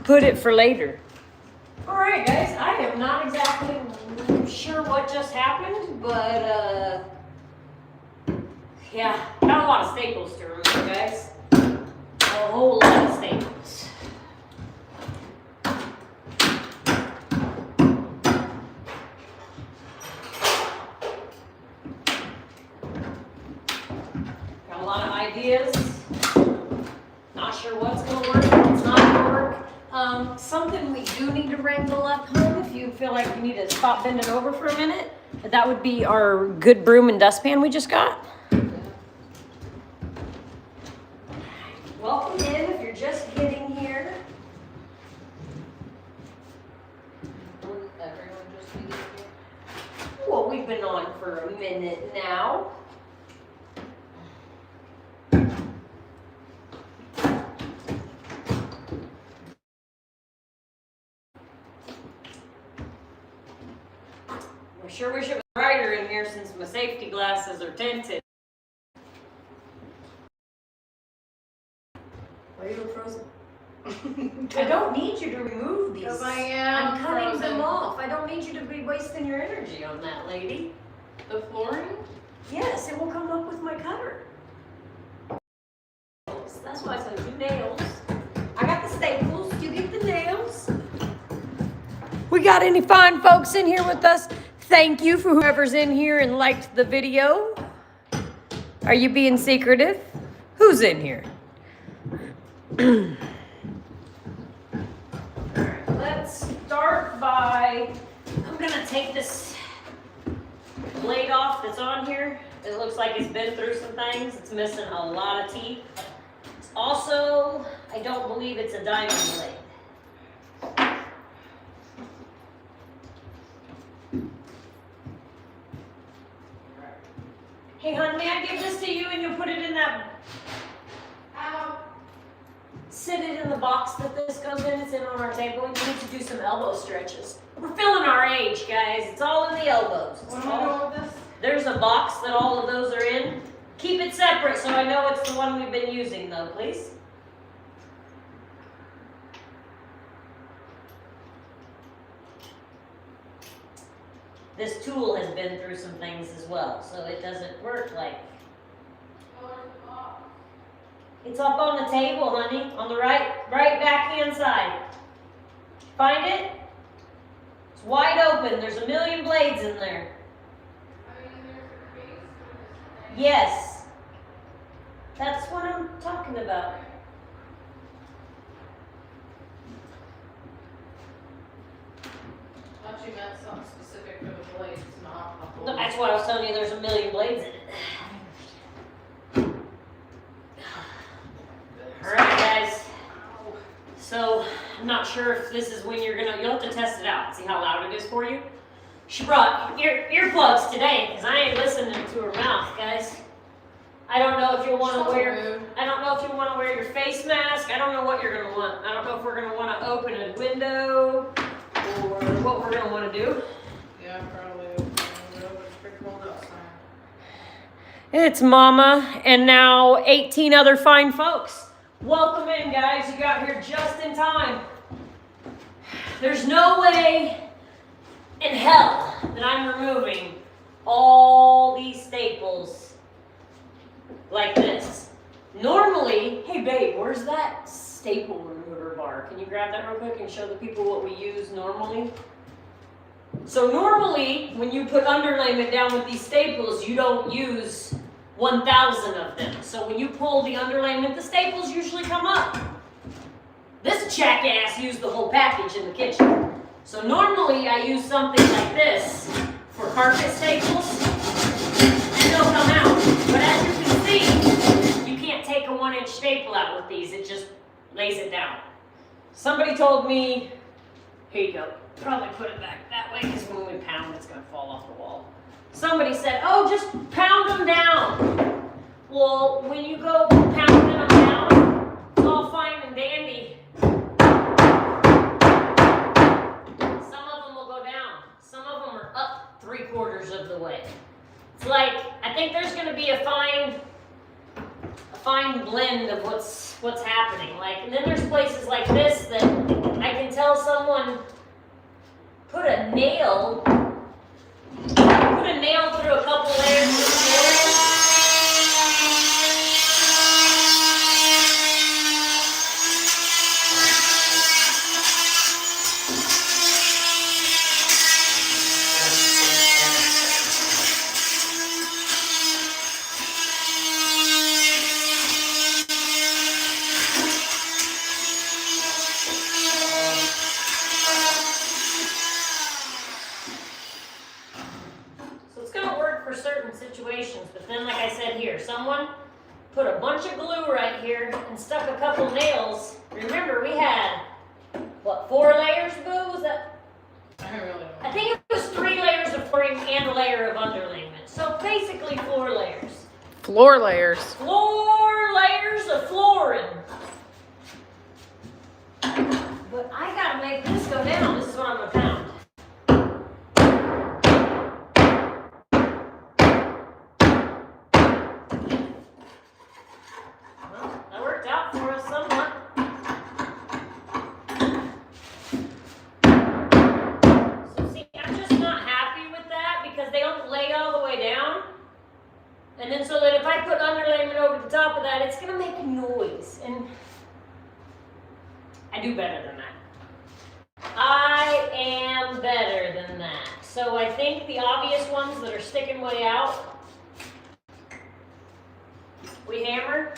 put it for later. All right, guys, I am not exactly sure what just happened, but yeah, got a lot of staples to remove, guys. A whole lot of staples. Got a lot of ideas. Not sure what's going to work, what's not going to work. Something we do need to wrangle up home if you feel like you need to stop bending over for a minute. That would be our good broom and dustpan we just got. Welcome in if you're just getting here. Everyone just be here? Well, we've been on for a minute now. I sure wish it was brighter in here since my safety glasses are tinted. Why are you frozen? I don't need you to remove these. Because I am I'm cutting frozen. them off. I don't need you to be wasting your energy on that, lady. The flooring? Yes, it will come up with my cutter. That's why I said do nails. I got the staples. You get the nails. We got any fine folks in here with us? Thank you for whoever's in here and liked the video. Are you being secretive? Who's in here? Let's start by, I'm gonna take this blade off that's on here. It looks like it's been through some things. It's missing a lot of teeth. Also, I don't believe it's a diamond blade. Hey, hon, may I give this to you and you'll put it in that... Sit it in the box that this goes in. It's in on our table. We need to do some elbow stretches. We're feeling our age, guys. It's all in the elbows. What am I doing with this? There's a box that all of those are in. Keep it separate so I know it's the one we've been using, though, please. This tool has been through some things as well, so it doesn't work like... It's up on the table, honey, on the right backhand side. Find it? It's wide open. There's a million blades in there. Yes. That's what I'm talking about. I thought you meant something specific for the blades, not a whole. No, that's what I was telling you. There's a million blades in it. All right, guys. So I'm not sure if this is when you'll have to test it out, see how loud it is for you. She brought earplugs today because I ain't listening to her mouth, guys. I don't know if you'll want to wear. I don't know if you want to wear your face mask. I don't know what you're gonna want. I don't know if we're gonna want to open a window or what we're gonna want to do. Yeah, probably. It's pretty cold outside. It's Mama and now 18 other fine folks. Welcome in, guys. You got here just in time. There's no way in hell that I'm removing all these staples like this. Normally, hey babe, where's that staple remover bar? Can you grab that real quick and show the people what we use normally? So normally, when you put underlayment down with these staples, you don't use 1,000 of them. So when you pull the underlayment, the staples usually come up. This jackass used the whole package in the kitchen. So normally I use something like this for carpet staples, and they'll come out. But as you can see, you can't take a 1-inch staple out with these. It just lays it down. Somebody told me, here you go, probably put it back that way because when we pound, it's gonna fall off the wall. Somebody said, oh, just pound them down. Well, when you go pounding them down, it's all fine and dandy. Some of them will go down. Some of them are up 3/4 of the way. It's like, I think there's gonna be a fine blend of what's happening. Like, and then there's places like this that nail through a couple layers of flooring. For certain situations, but then like I said here, someone put a bunch of glue right here and stuck a couple nails. Remember, we had, what, 4 layers, Boo? Was that? I really don't know. I think it was 3 layers of flooring and a layer of underlayment. So basically 4 layers. Floor layers. 4 layers of flooring. But I gotta make this go down. This is what I'm gonna pound. And then so that if I put underlayment over the top of that, it's gonna make noise. And I do better than that. I am better than that. So I think the obvious ones that are sticking way out, we hammer.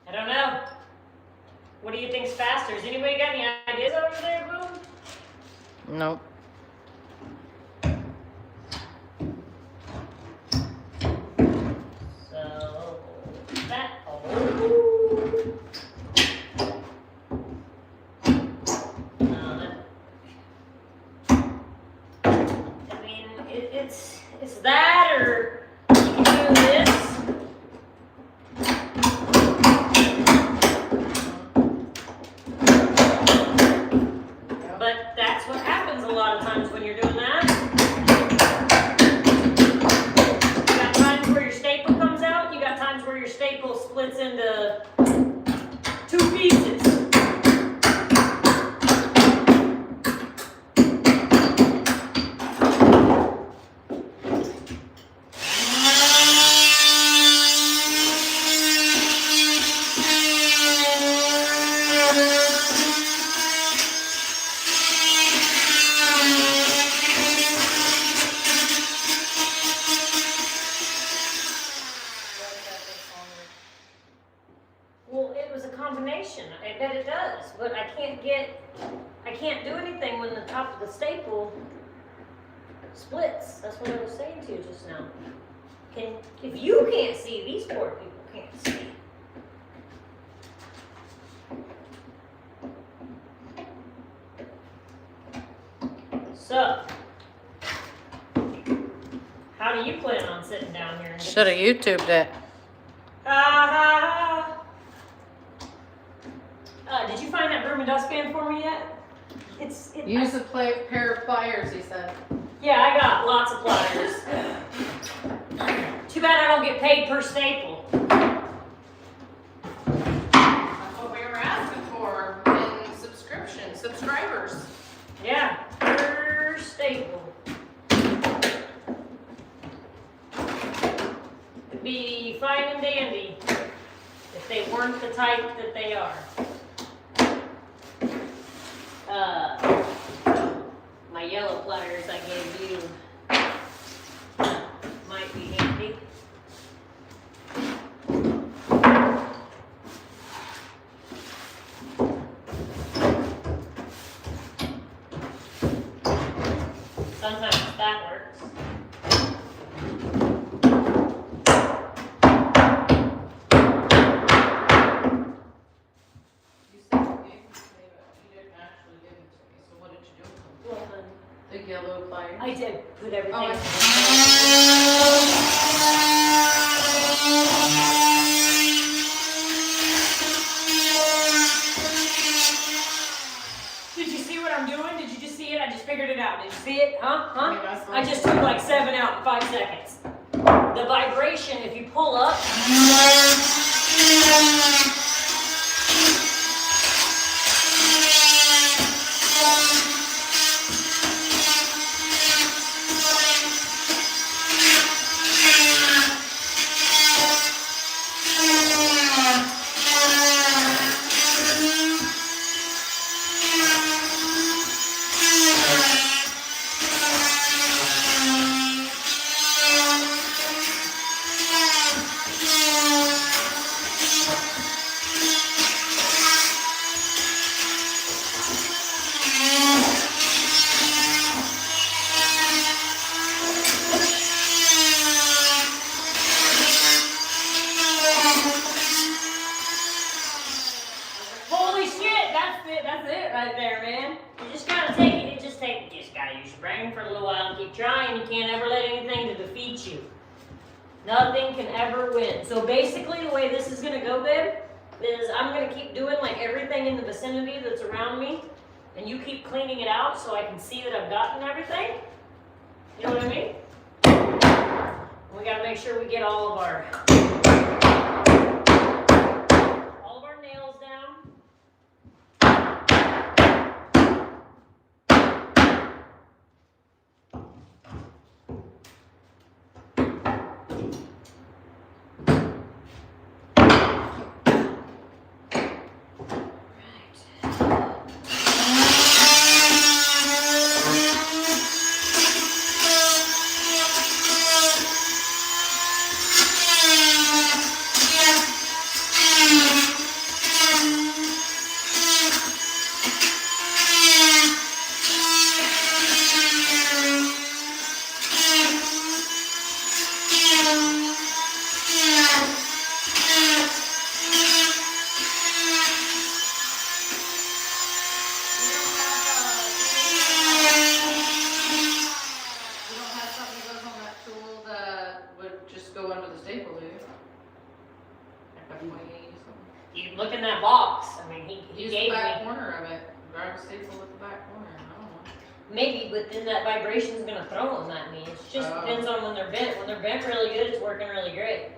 I don't know. What do you think's faster? Has anybody got any ideas over there, Boom? Nope. So that. Oh. I mean, it's that, or you can do this. But that's what happens a lot of times when you're doing that. You got times where your staple comes out, you got times where your staple splits into 2 pieces. Well, it was a combination. I bet it does, but I can't do anything when the top of the staple splits. That's what I was saying to you just now. If you can't see, these poor people can't see. So, how do you plan on sitting down here? Should have YouTubed it. Did you find that broom and dustpan for me yet? Use a pair of pliers, he said. Yeah, I got lots of pliers. Too bad I don't get paid per staple. That's what we were asking for in subscribers. Yeah, per staple. It'd be fine and dandy if they weren't the type that they are. My yellow pliers I gave you might be handy. Sometimes that works. that everything. Did you see what I'm doing? Did you just see it? I just figured it out. Did you see it? Huh? I just took like 7 out in 5 seconds. The vibration, if you pull up. Holy shit, that's it right there, man. You just gotta take it, you just gotta use your brain for a little while and keep trying. You can't ever let anything to defeat you. Nothing can ever win. So basically the way this is gonna go, babe, is I'm gonna keep doing like everything in the vicinity that's around me, and you keep cleaning it out so I can see that I've gotten everything. You know what I mean? We gotta make sure we get all of our nails down. You look in that box. I mean, he Use gave the back me. corner of it. Grab a staple with the back corner. I don't know. Maybe, but then that vibration's gonna throw them at me. It just depends on when they're bent. When they're bent really good, it's working really great.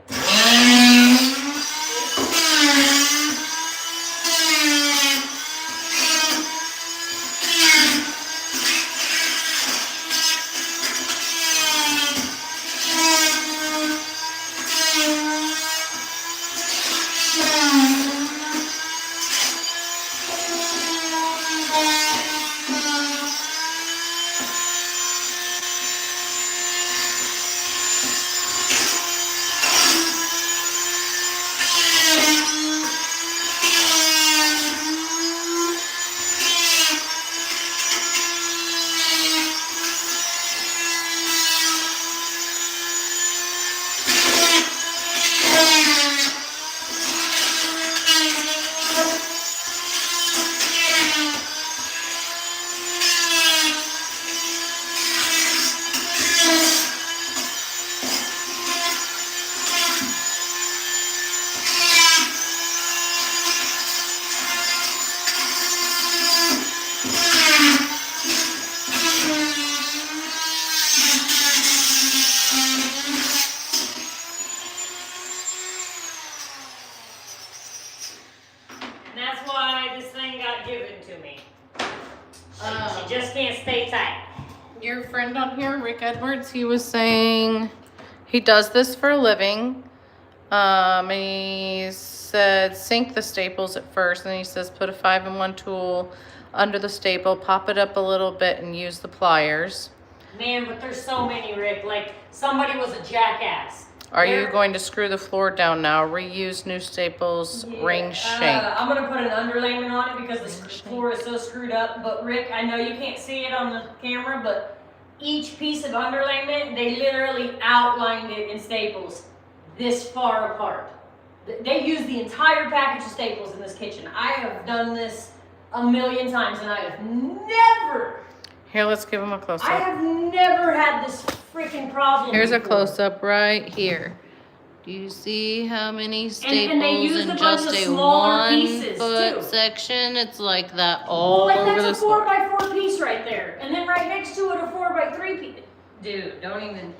And that's why this thing got given to me. She just can't stay tight. Your friend on here, Rick Edwards, he was saying he does this for a living. And he said sink the staples at first, and then he says put a 5-in-1 tool under the staple, pop it up a little bit, and use the pliers. Man, but there's so many, Rick. Like, somebody was a jackass. Are you going to screw the floor down now? Reuse new staples, ring shank. I'm going to put an underlayment on it because the floor is so screwed up. But Rick, I know you can't see it on the camera, but each piece of underlayment, they literally outlined it in staples this far apart. They use the entire package of staples in this kitchen. I have done this a million times and I have never Here, let's give him a close I up. have never had this freaking problem. Here's a before. close up right here. Do you see how many staples And they used a in bunch just of a smaller 1 pieces, foot too. section? It's like that all Well, like over that's the a 4 floor. by 4 piece right there, and then right next to it a 4 by 3 piece. Dude, don't even.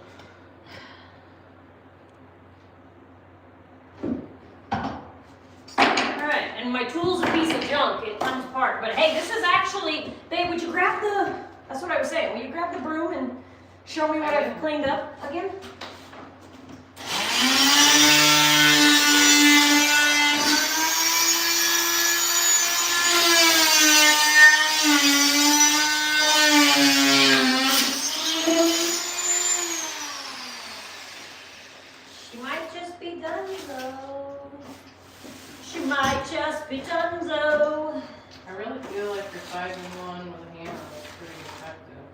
All right, and my tool's a piece of junk. It comes apart. But hey, this is actually. Babe, would you grab the? That's what I was saying. Will you grab the broom and show me what I've cleaned up again? She might just be done though. She might just be done though. I really feel like your 5-in-1 with a hammer is pretty effective.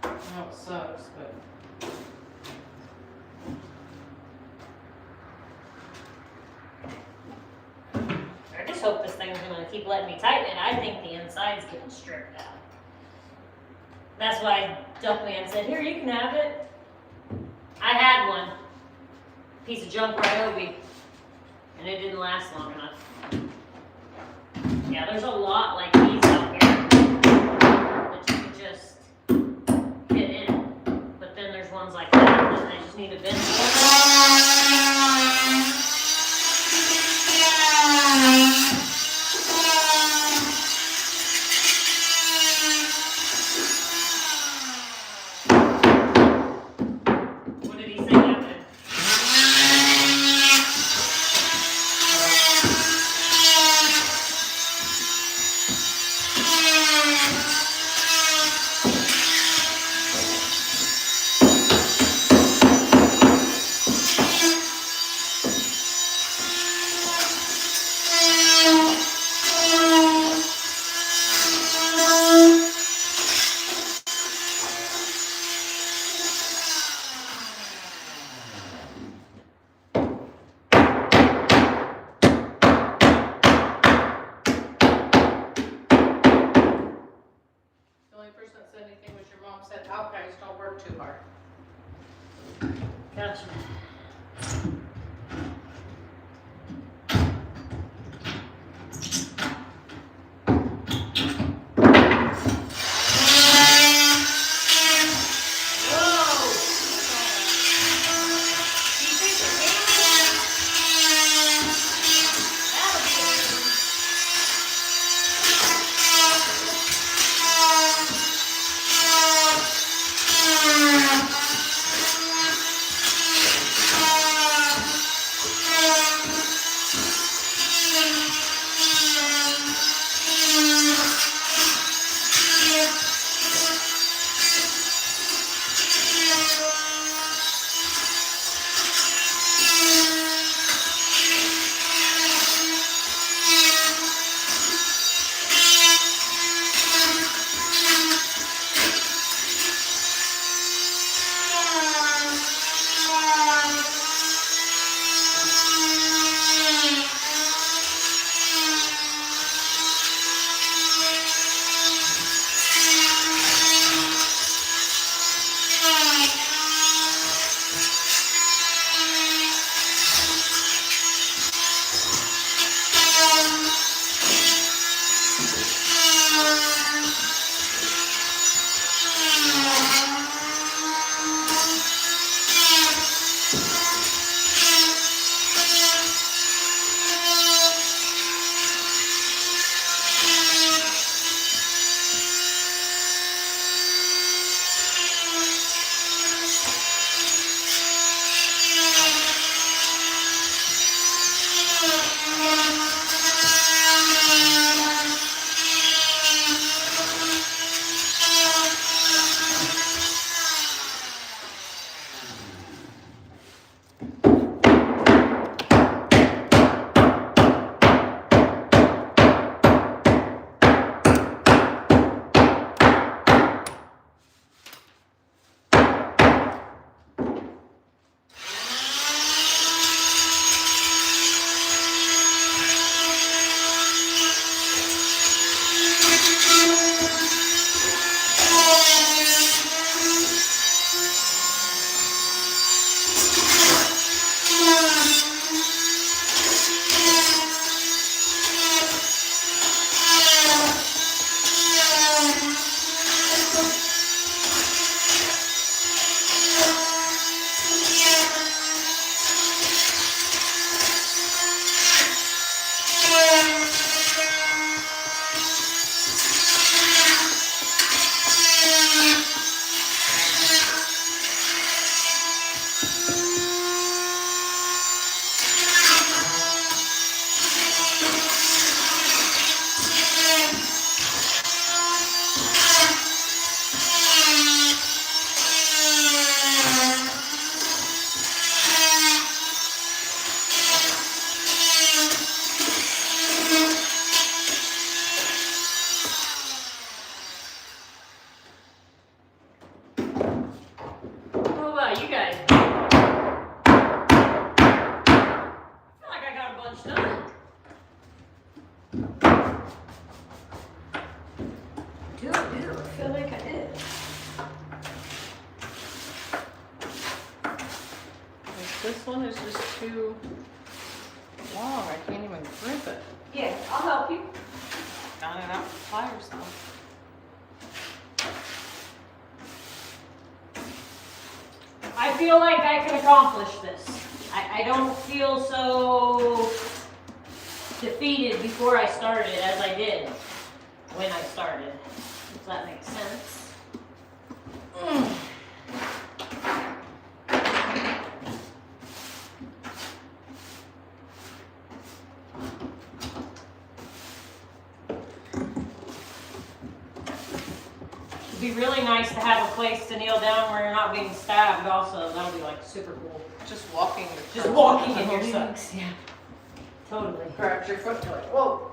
I know it sucks, but. I just hope this thing's gonna keep letting me tighten it. I think the inside's getting stripped out. That's why Duckman said, here, you can have it. I had one. Piece of junk Ryobi. And it didn't last long enough. Yeah, there's a lot like these out here that you can just get in. But then there's ones like that that I just need a bend. What did he say happened? The only person that said anything was your mom said, out guys, don't work too hard. Gotcha. This one is just too long. I can't even grip it. Yeah, I'll help you. Got it out with pliers though. I feel like I can accomplish this. I don't feel so defeated before I started as I did when I started. If that makes sense. It'd be really nice to have a place to kneel down where you're not being stabbed also. That would be like super cool. Just walking. Just walking in your socks, yeah. Totally. Grab your foot. Like, whoa.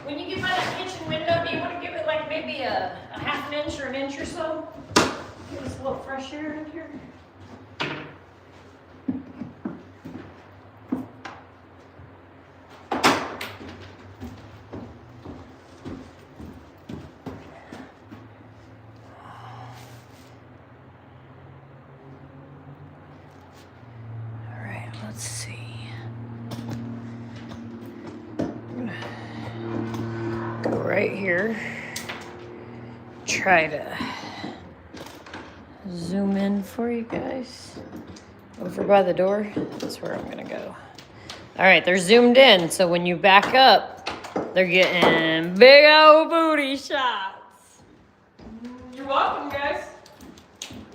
When you get by that kitchen window, do you want to give it like maybe a half an inch or an inch or so? Give us a little fresh air in here. Let's see. I'm gonna go right here. Try to zoom in for you guys. Over by the door, that's where I'm gonna go. All right, they're zoomed in, so when you back up, they're getting big old booty shots. You're welcome, guys.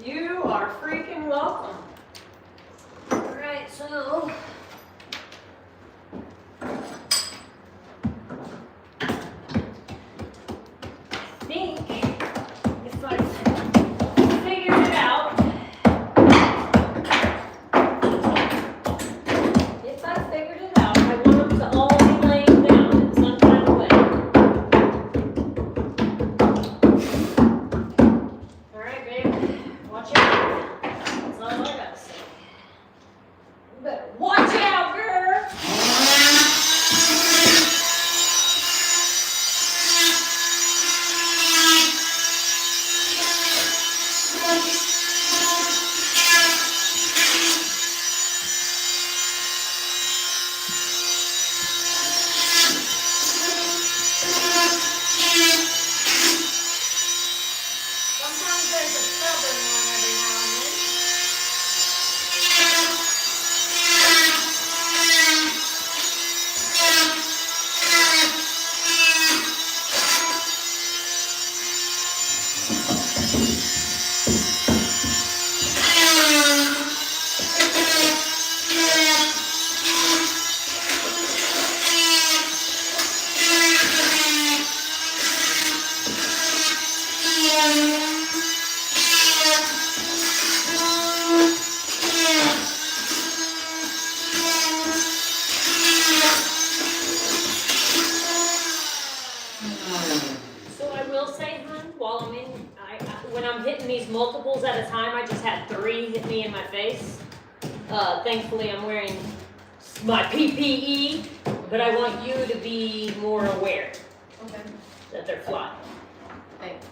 You are freaking welcome. Alright, so I think if I figured it out, I want them to all be laying down in some kind of way. Alright, babe, watch out. That's all I gotta say. You better watch out, girl! Sometimes there's a stubborn one every now and then. So I will say, hon, while I'm in, when I'm hitting these multiples at a time, I just had 3 hit me in my face. Thankfully, I'm wearing my PPE, but I want you to be more aware that they're flying. Thanks.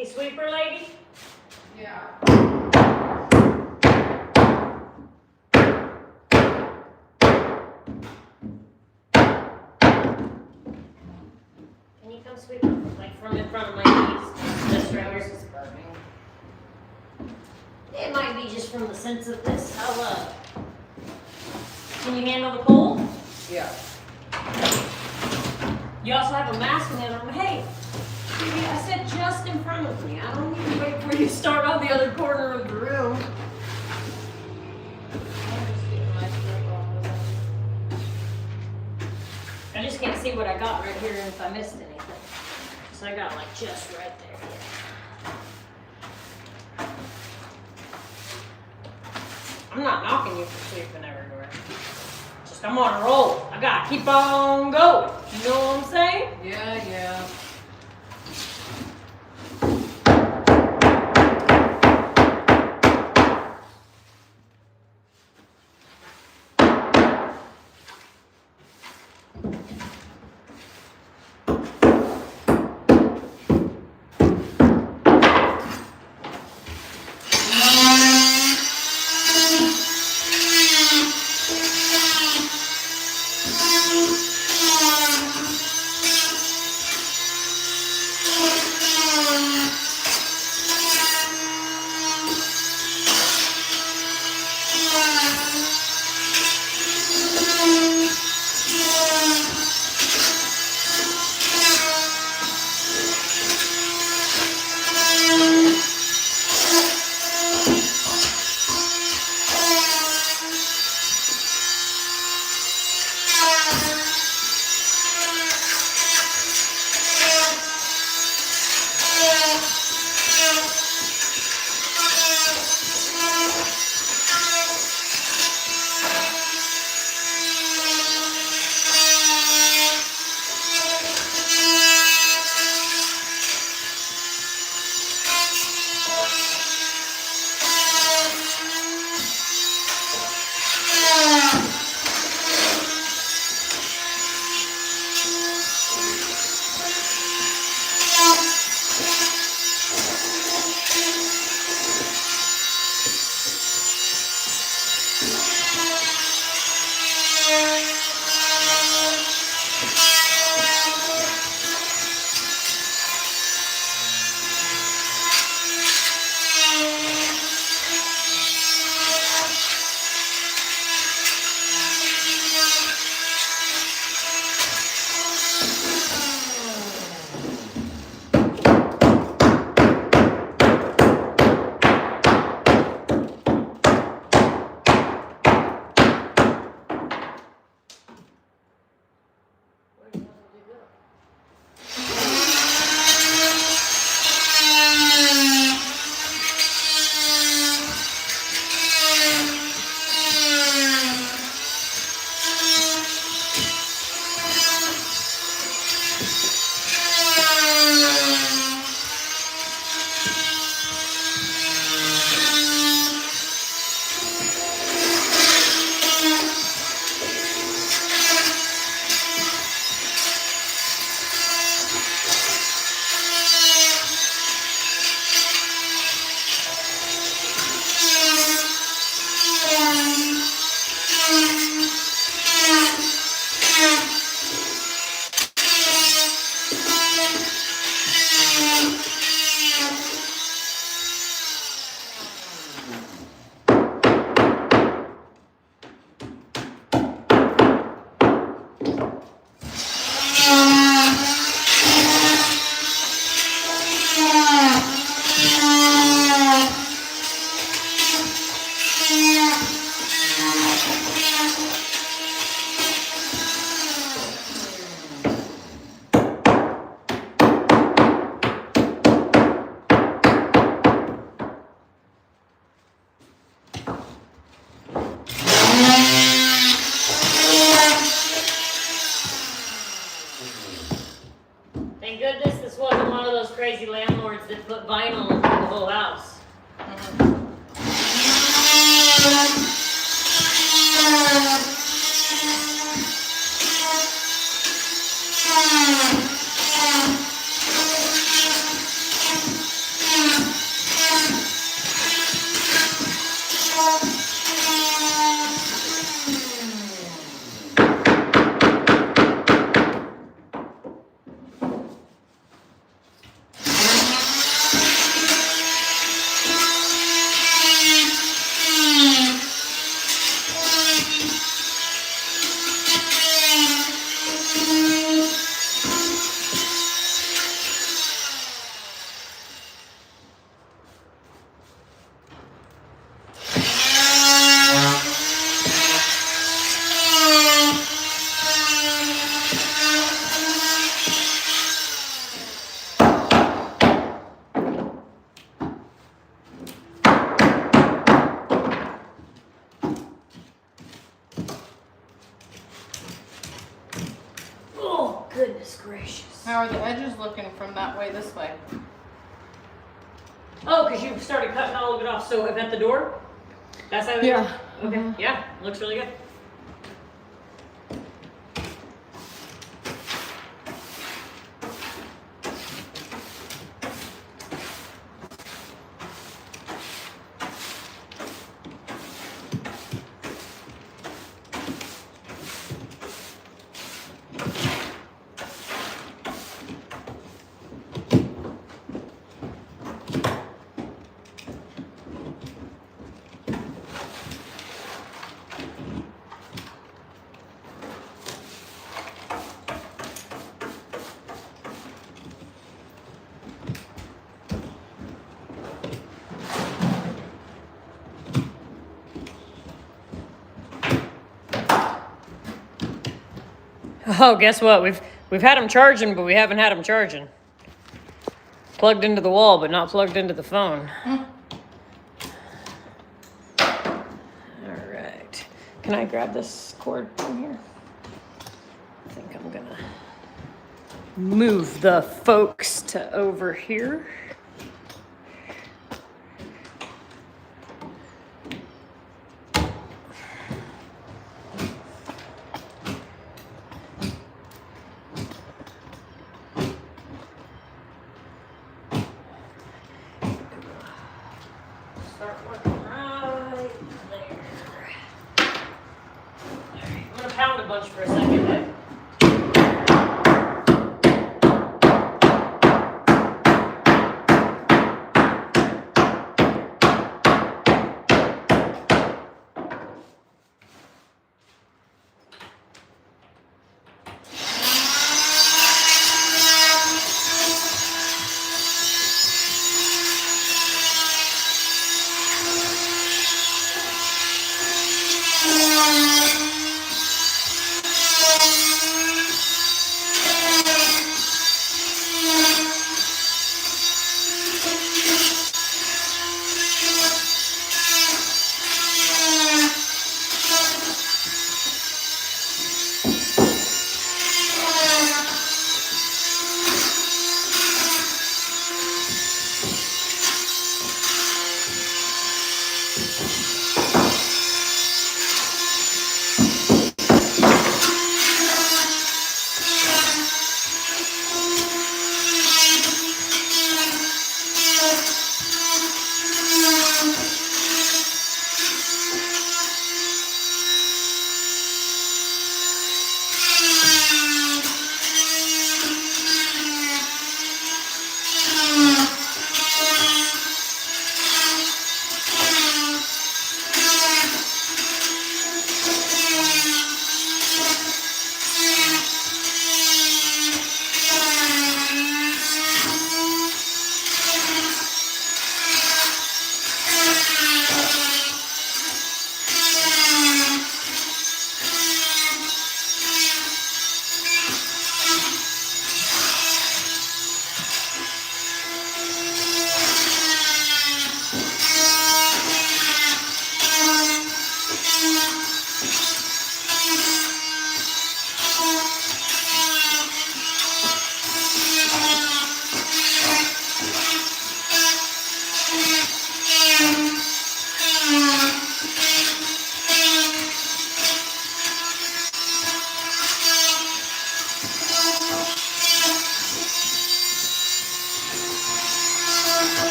Hey, sweeper lady. Yeah. Can you come sweep like from in front of my knees? This right Yours here. is burning. It might be just from the sense of this. Can you handle the cold? Yeah. You also have a mask in the other room. Hey, baby, I said just in front of me. I don't need to wait for you to start on the other corner of the room. I just can't see what I got right here and if I missed anything. So I got like just right there. Yeah. I'm not knocking you for sleeping everywhere. Just I'm on a roll. I gotta keep on going. You know what I'm saying? Yeah, yeah. Thank goodness this wasn't one of those crazy landlords that put vinyl over the whole house. halfway this way. Oh, because you started cutting all of it off. So at the door? That's how. Yeah. Okay. Yeah. Looks really good. Oh, guess what? We've had them charging, but we haven't had them charging. Plugged into the wall, but not plugged into the phone. All right. Can I grab this cord from here? I think I'm gonna move the folks to over here. Start working right there. All right, I'm gonna pound a bunch for a second, eh?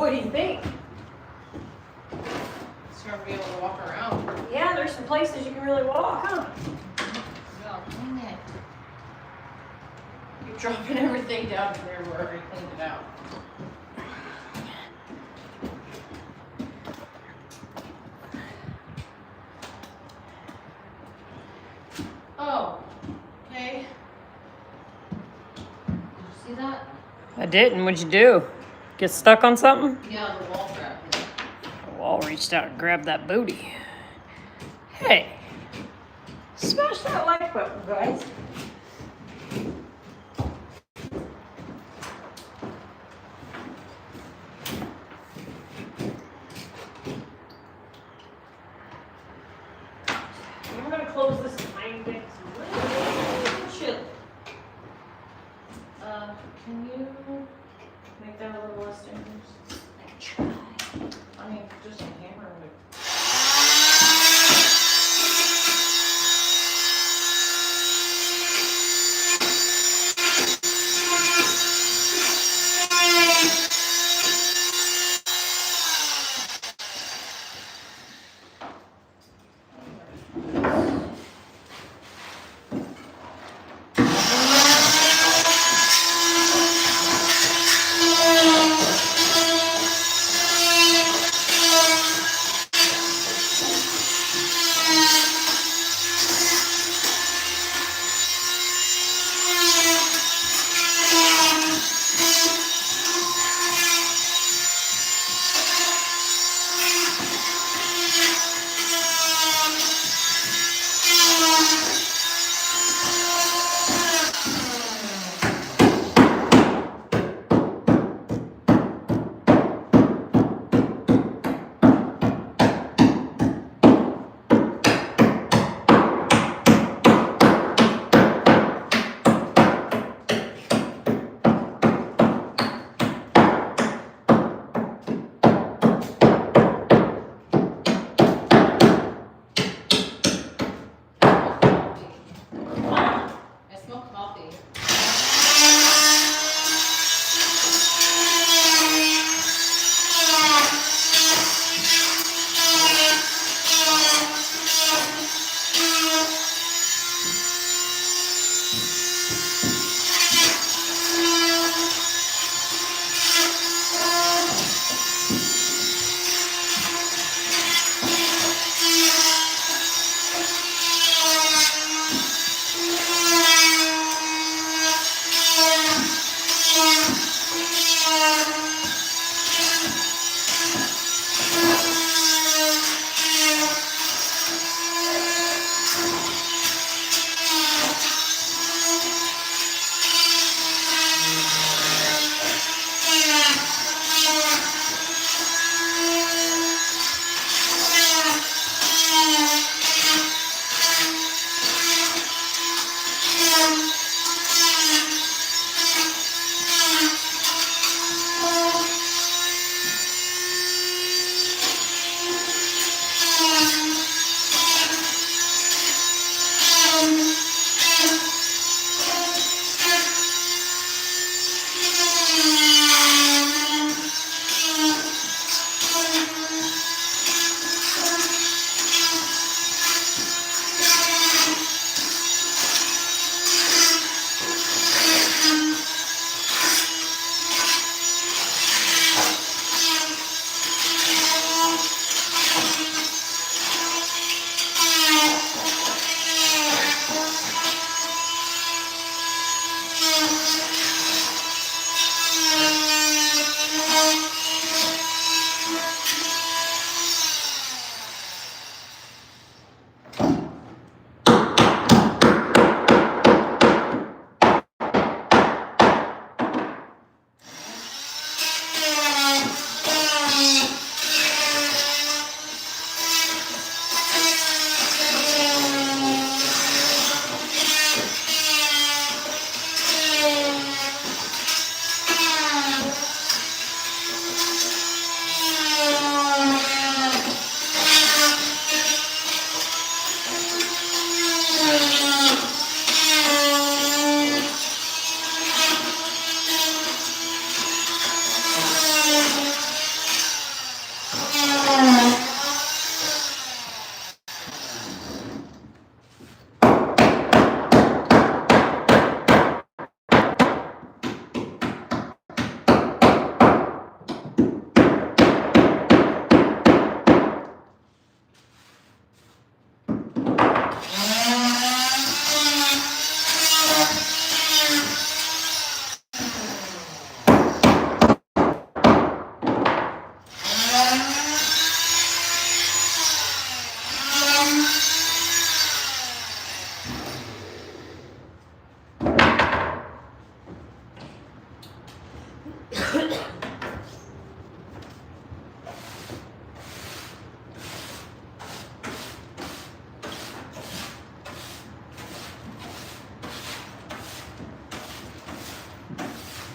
What do you think? So you'll be able to walk around. Yeah, there's some places you can really walk, huh? No, dang it. Keep dropping everything down in there where I cleaned it out. Oh, okay. Did you see that? I didn't. What'd you do? Get stuck on something? Yeah, the wall wrap. The wall reached out and grabbed that booty. Hey, smash that like button, guys. I'm gonna close this tiny bit. It's a little chilly. Can you make that a little less dangerous? I mean, just a hammer would.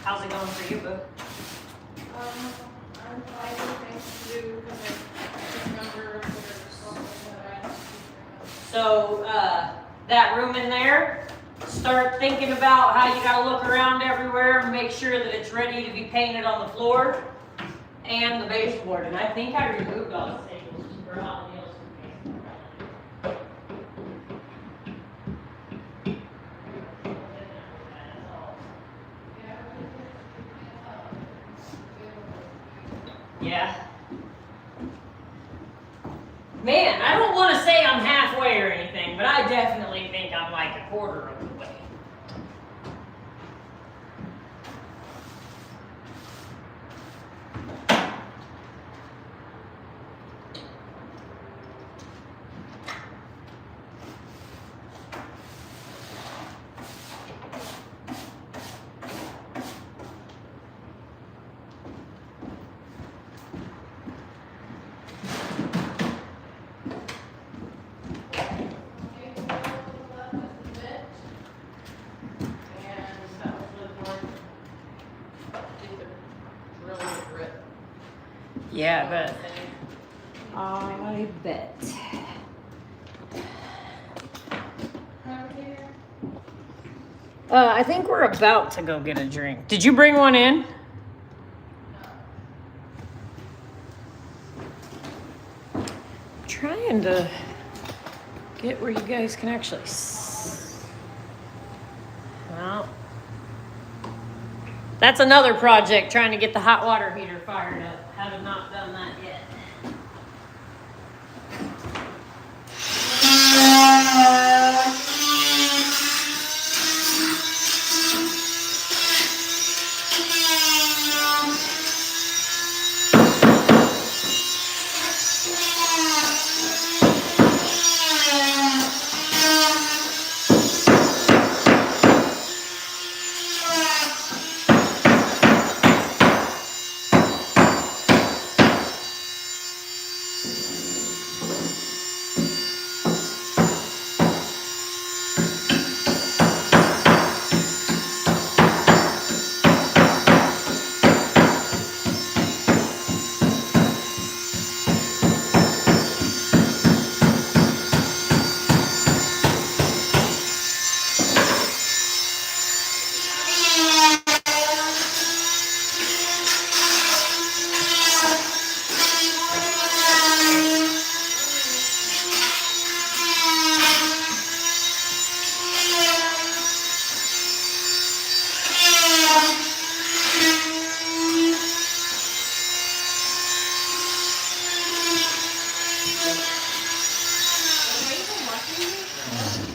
How's it going for you, boo? I'm finding things to do because I remember there's something that I have to do. So, that room in there, start thinking about how you gotta look around everywhere and make sure that it's ready to be painted on the floor and the baseboard. And I think I removed all the staples or all the nails from the baseboard. Yeah. Man, I don't want to say I'm halfway or anything, but I definitely think I'm like a quarter of the way. Yeah, but I bet. I think we're about to go get a drink. Did you bring one in? Trying to get where you guys can actually well, that's another project, trying to get the hot water heater fired up. Have not done that yet.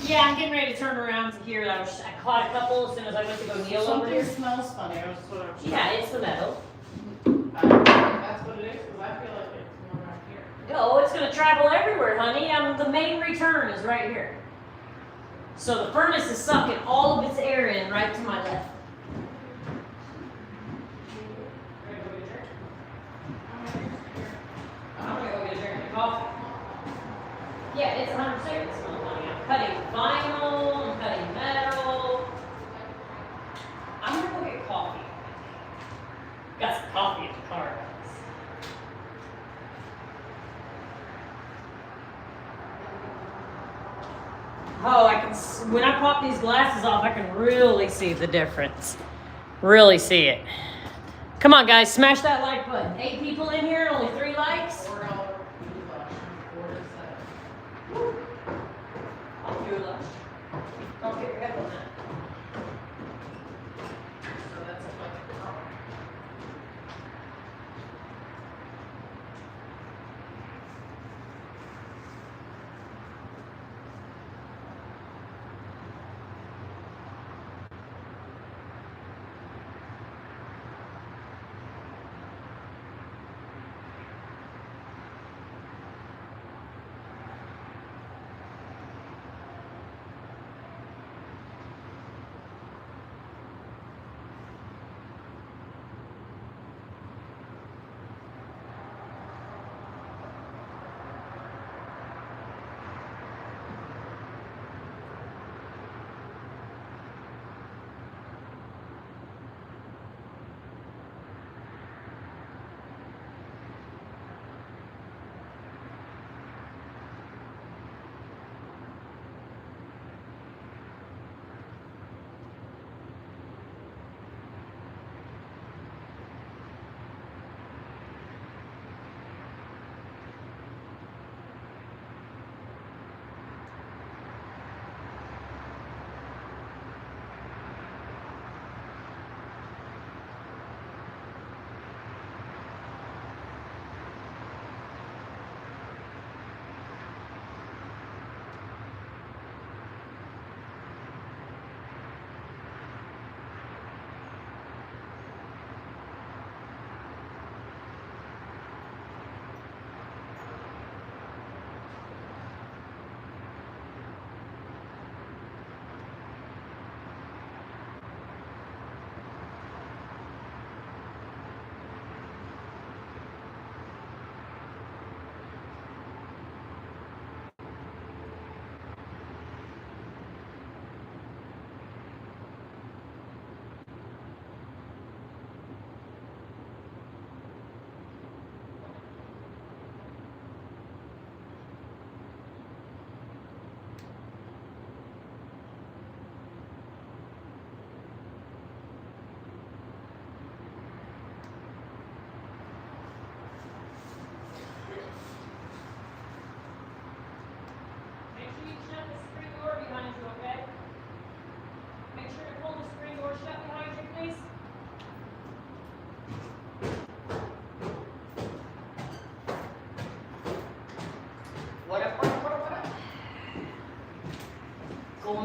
Yeah, I'm getting ready to turn around to here. I caught a couple as soon as I went to go kneel over here. Something smells funny. I was sort of. Yeah, it's the metal. That's what it is, because I feel like it's more right here. Oh, it's gonna travel everywhere, honey. The main return is right here. So the furnace is sucking all of its air in right to my left. I'm gonna go get a drink of coffee. Yeah, it's 100% gonna smell funny. I'm cutting vinyl, I'm cutting metal. I'm gonna go get coffee. Got some coffee at the car, guys. Oh, when I pop these glasses off, I can really see the difference. Really see it. Come on, guys, smash that like button. 8 people in here, only 3 likes. $4 $4.07. I'll do lunch. Don't get your head on that. So that's a fucking problem.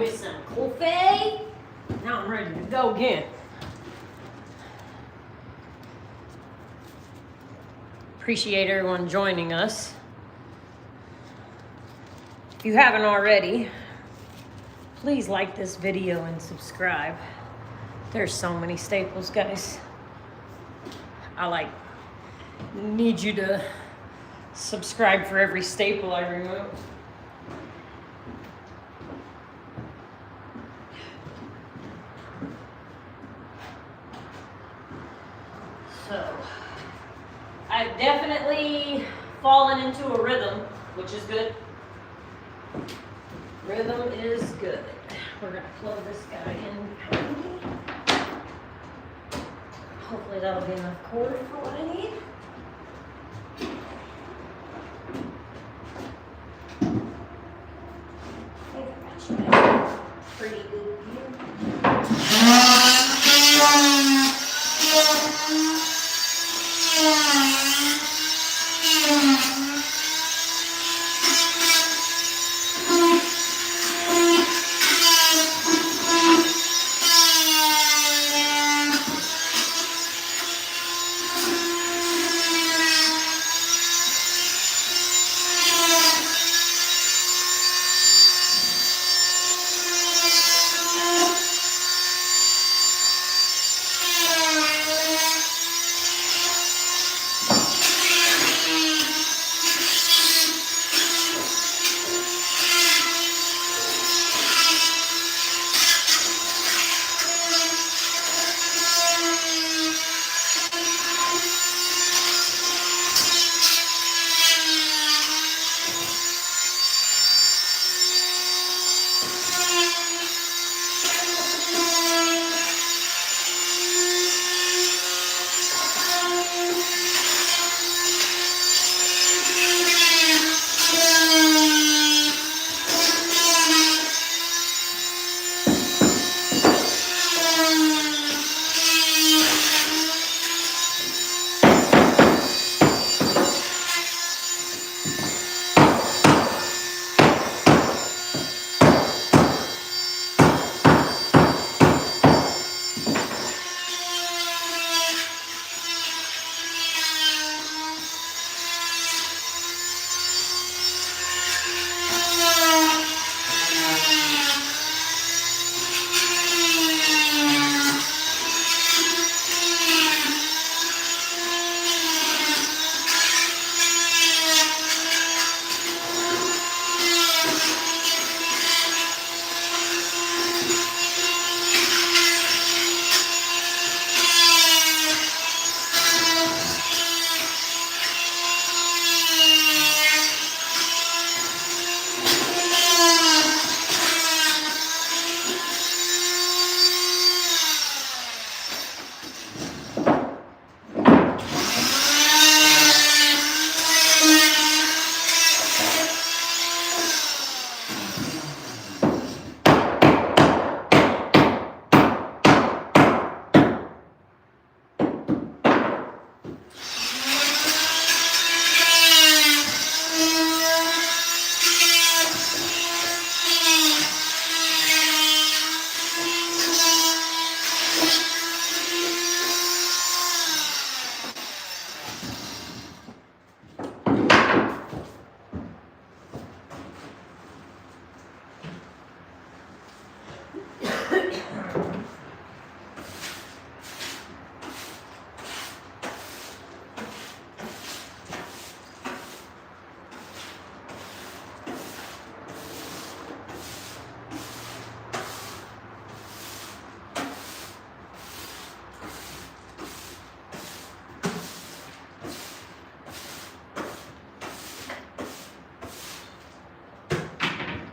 me some coffee. Now I'm ready to go again. Appreciate everyone joining us. If you haven't already, please like this video and subscribe. There's so many staples, guys. I need you to subscribe for every staple I remove. So, I've definitely fallen into a rhythm, which is good. Rhythm is good. We're gonna plug this guy in behind me. Hopefully that'll be enough cord for what I need. I think I got you pretty good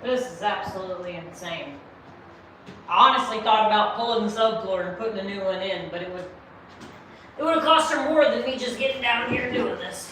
This is absolutely insane. I honestly thought about pulling the subfloor and putting a new one in, but it would have cost her more than me just getting down here and doing this.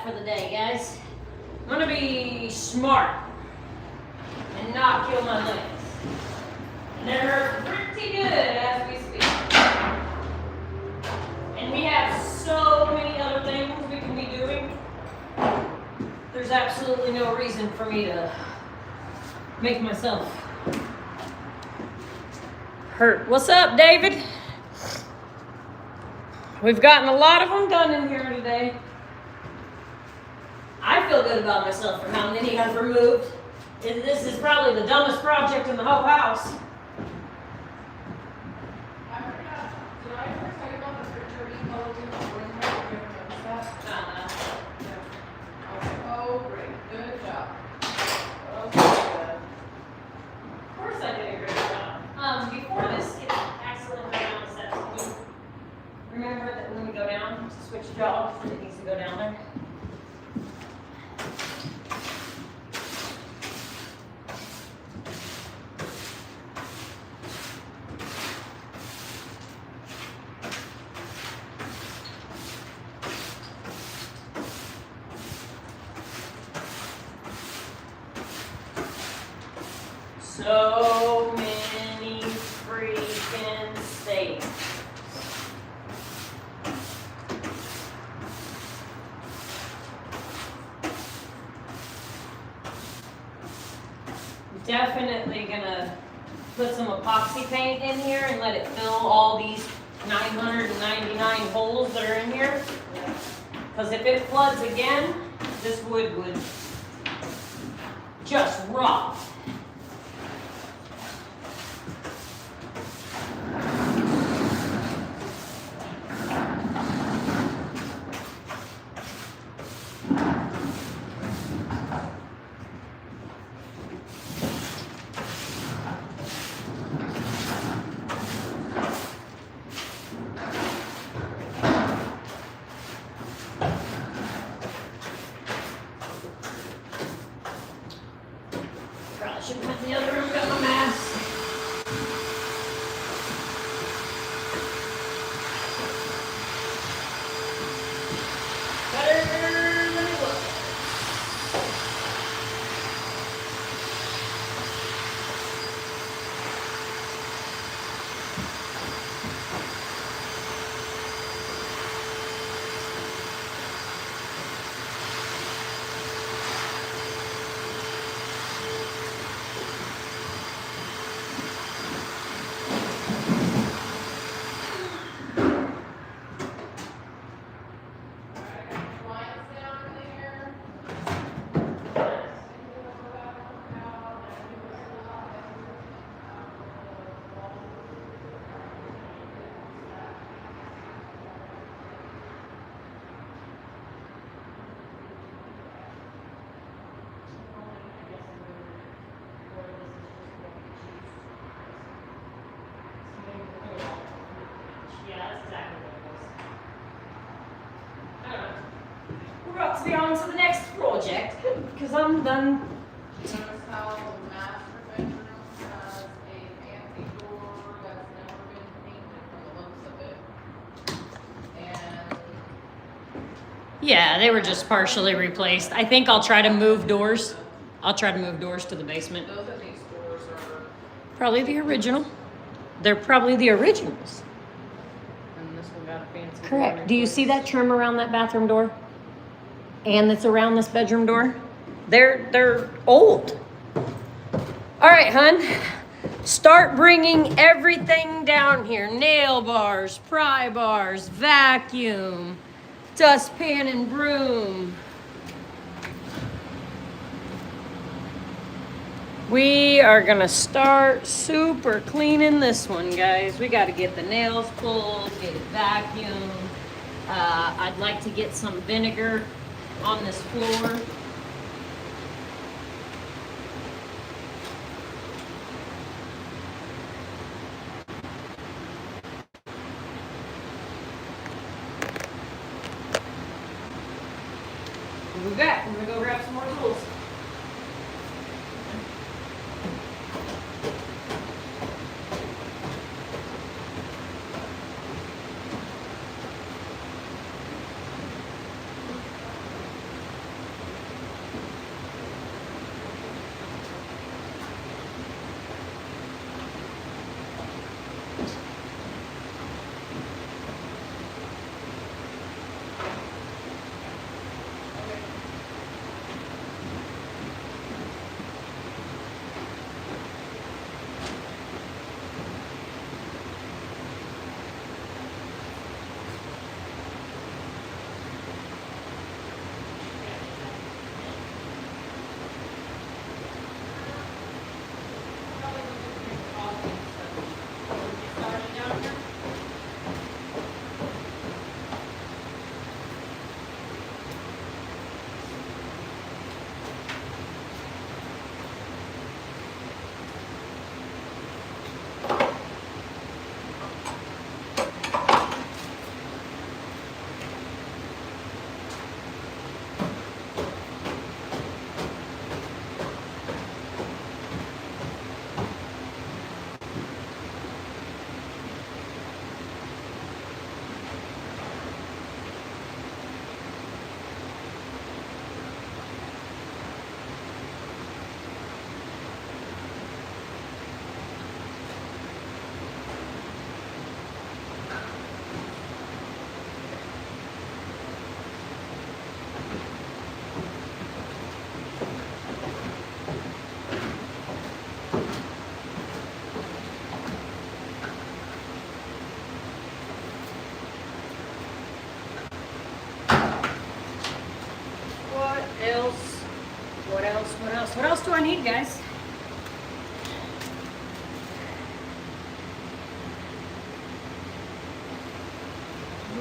that for the day, guys. I'm gonna be smart and not kill my legs. And they're hurt pretty good as we speak. And we have so many other things we can be doing. There's absolutely no reason for me to make myself hurt. What's up, David? We've gotten a lot of them done in here today. I feel good about myself for how many I've removed. This is probably the dumbest project in the whole house. I forgot, did I ever tell you about the picture he posted in the room? Have you ever noticed that? I was like, oh, great, good job. Okay, Of course I did a great job. Before this gets accidentally down the steps, can you remember that when we go down to switch jobs, that it needs to go down there? So many freaking staples. Definitely gonna put some epoxy paint in here and let it fill all these 999 holes that are in here. Because if it floods again, this wood would just rot. Probably should have went in the other room, got my mask. Better than it was. We're about to be on to the next project because I'm done. notice how the master bedroom has a fancy door that's never been painted from the looks of it. And Yeah, they were just partially replaced. I think I'll try to move doors. I'll try to move doors to the basement. those of these doors are, Probably the original. They're probably the originals. And this one got a fancy door Correct. Do you see replaced. that trim around that bathroom door? And that's around this bedroom door? They're old. All right, hun. Start bringing everything down here. Nail bars, pry bars, vacuum, dustpan and broom. We are gonna start super cleaning this one, guys. We gotta get the nails pulled, get it vacuumed. I'd like to get some vinegar on this floor. We'll be back. I'm gonna go grab some more tools. need, guys.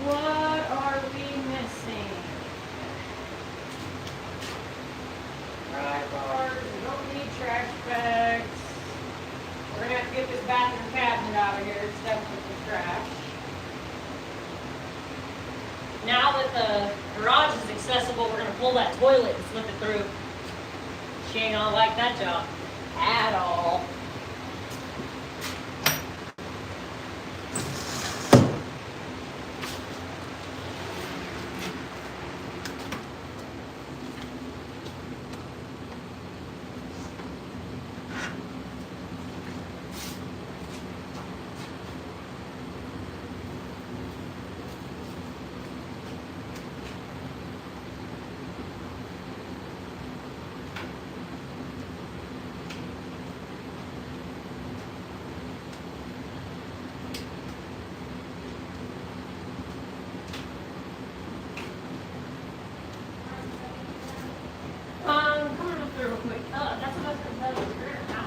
What are we missing? Pry bars, we don't need trash bags. We're gonna have to get this bathroom cabinet out of here. It's stuffed with the trash. Now that the garage is accessible, we're gonna pull that toilet and slip it through. She ain't gonna like that job at all. Coming up there real quick. That's what I was gonna tell you. We're gonna have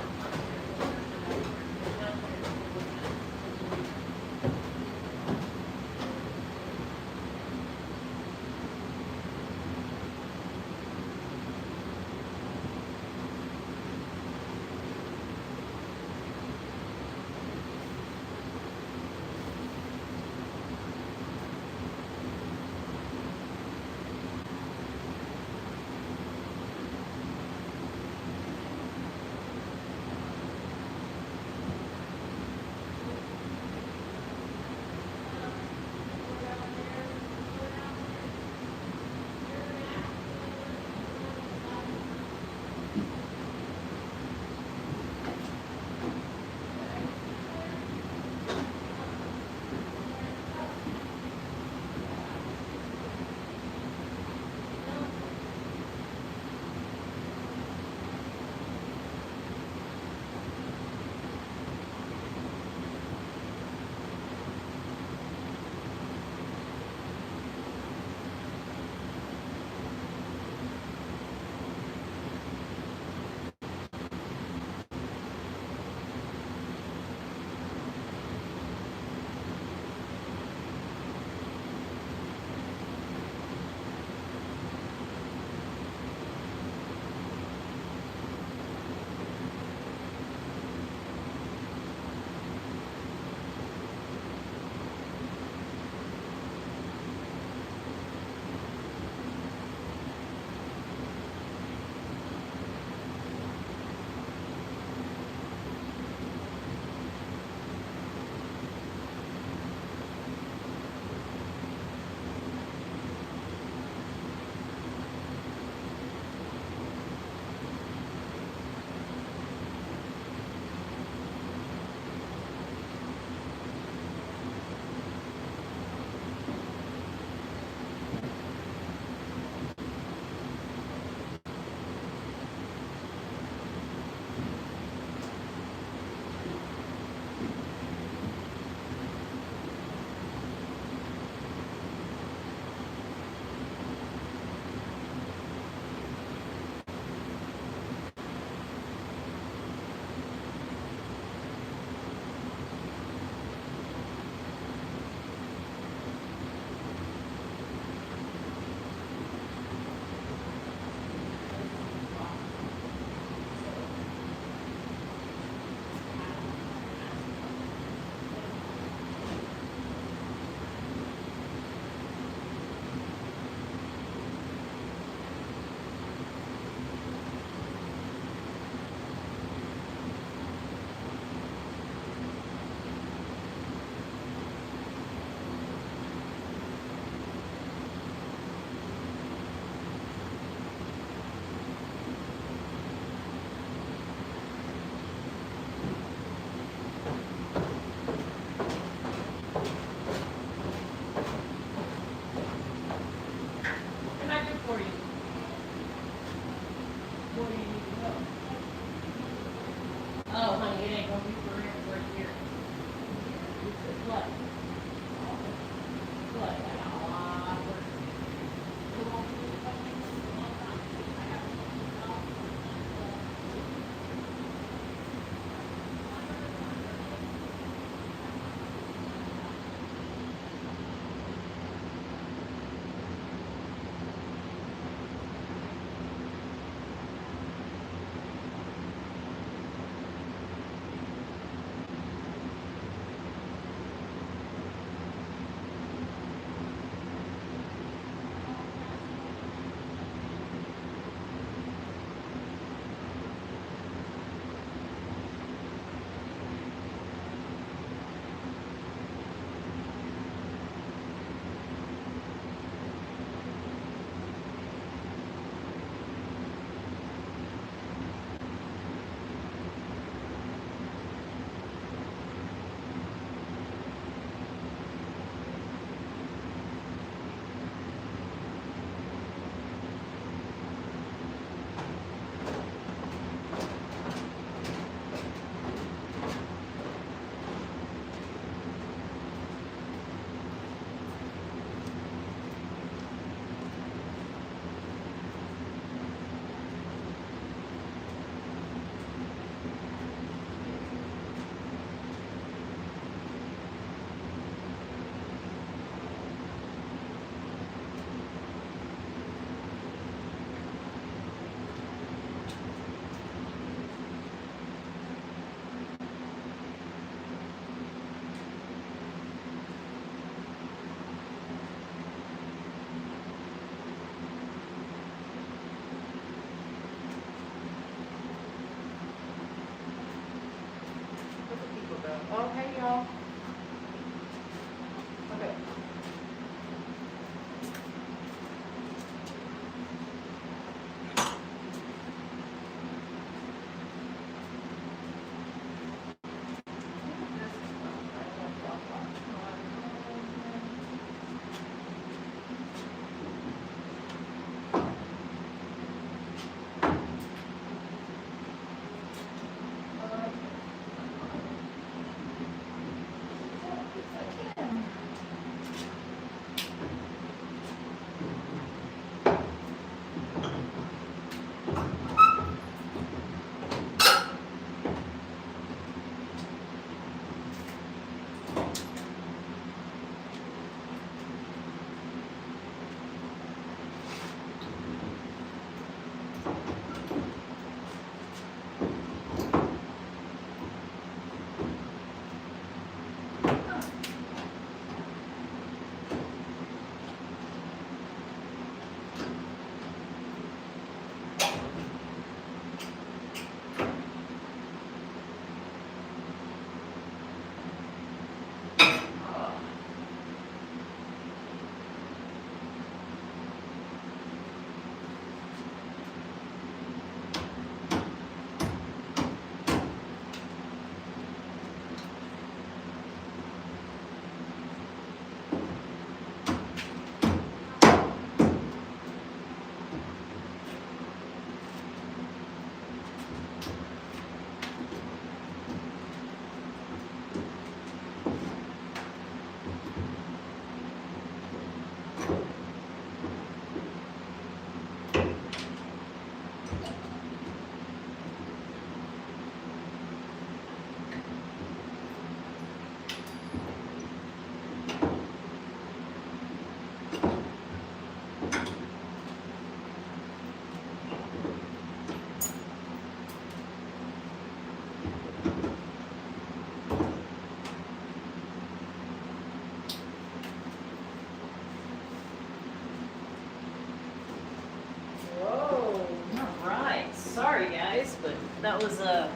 That was a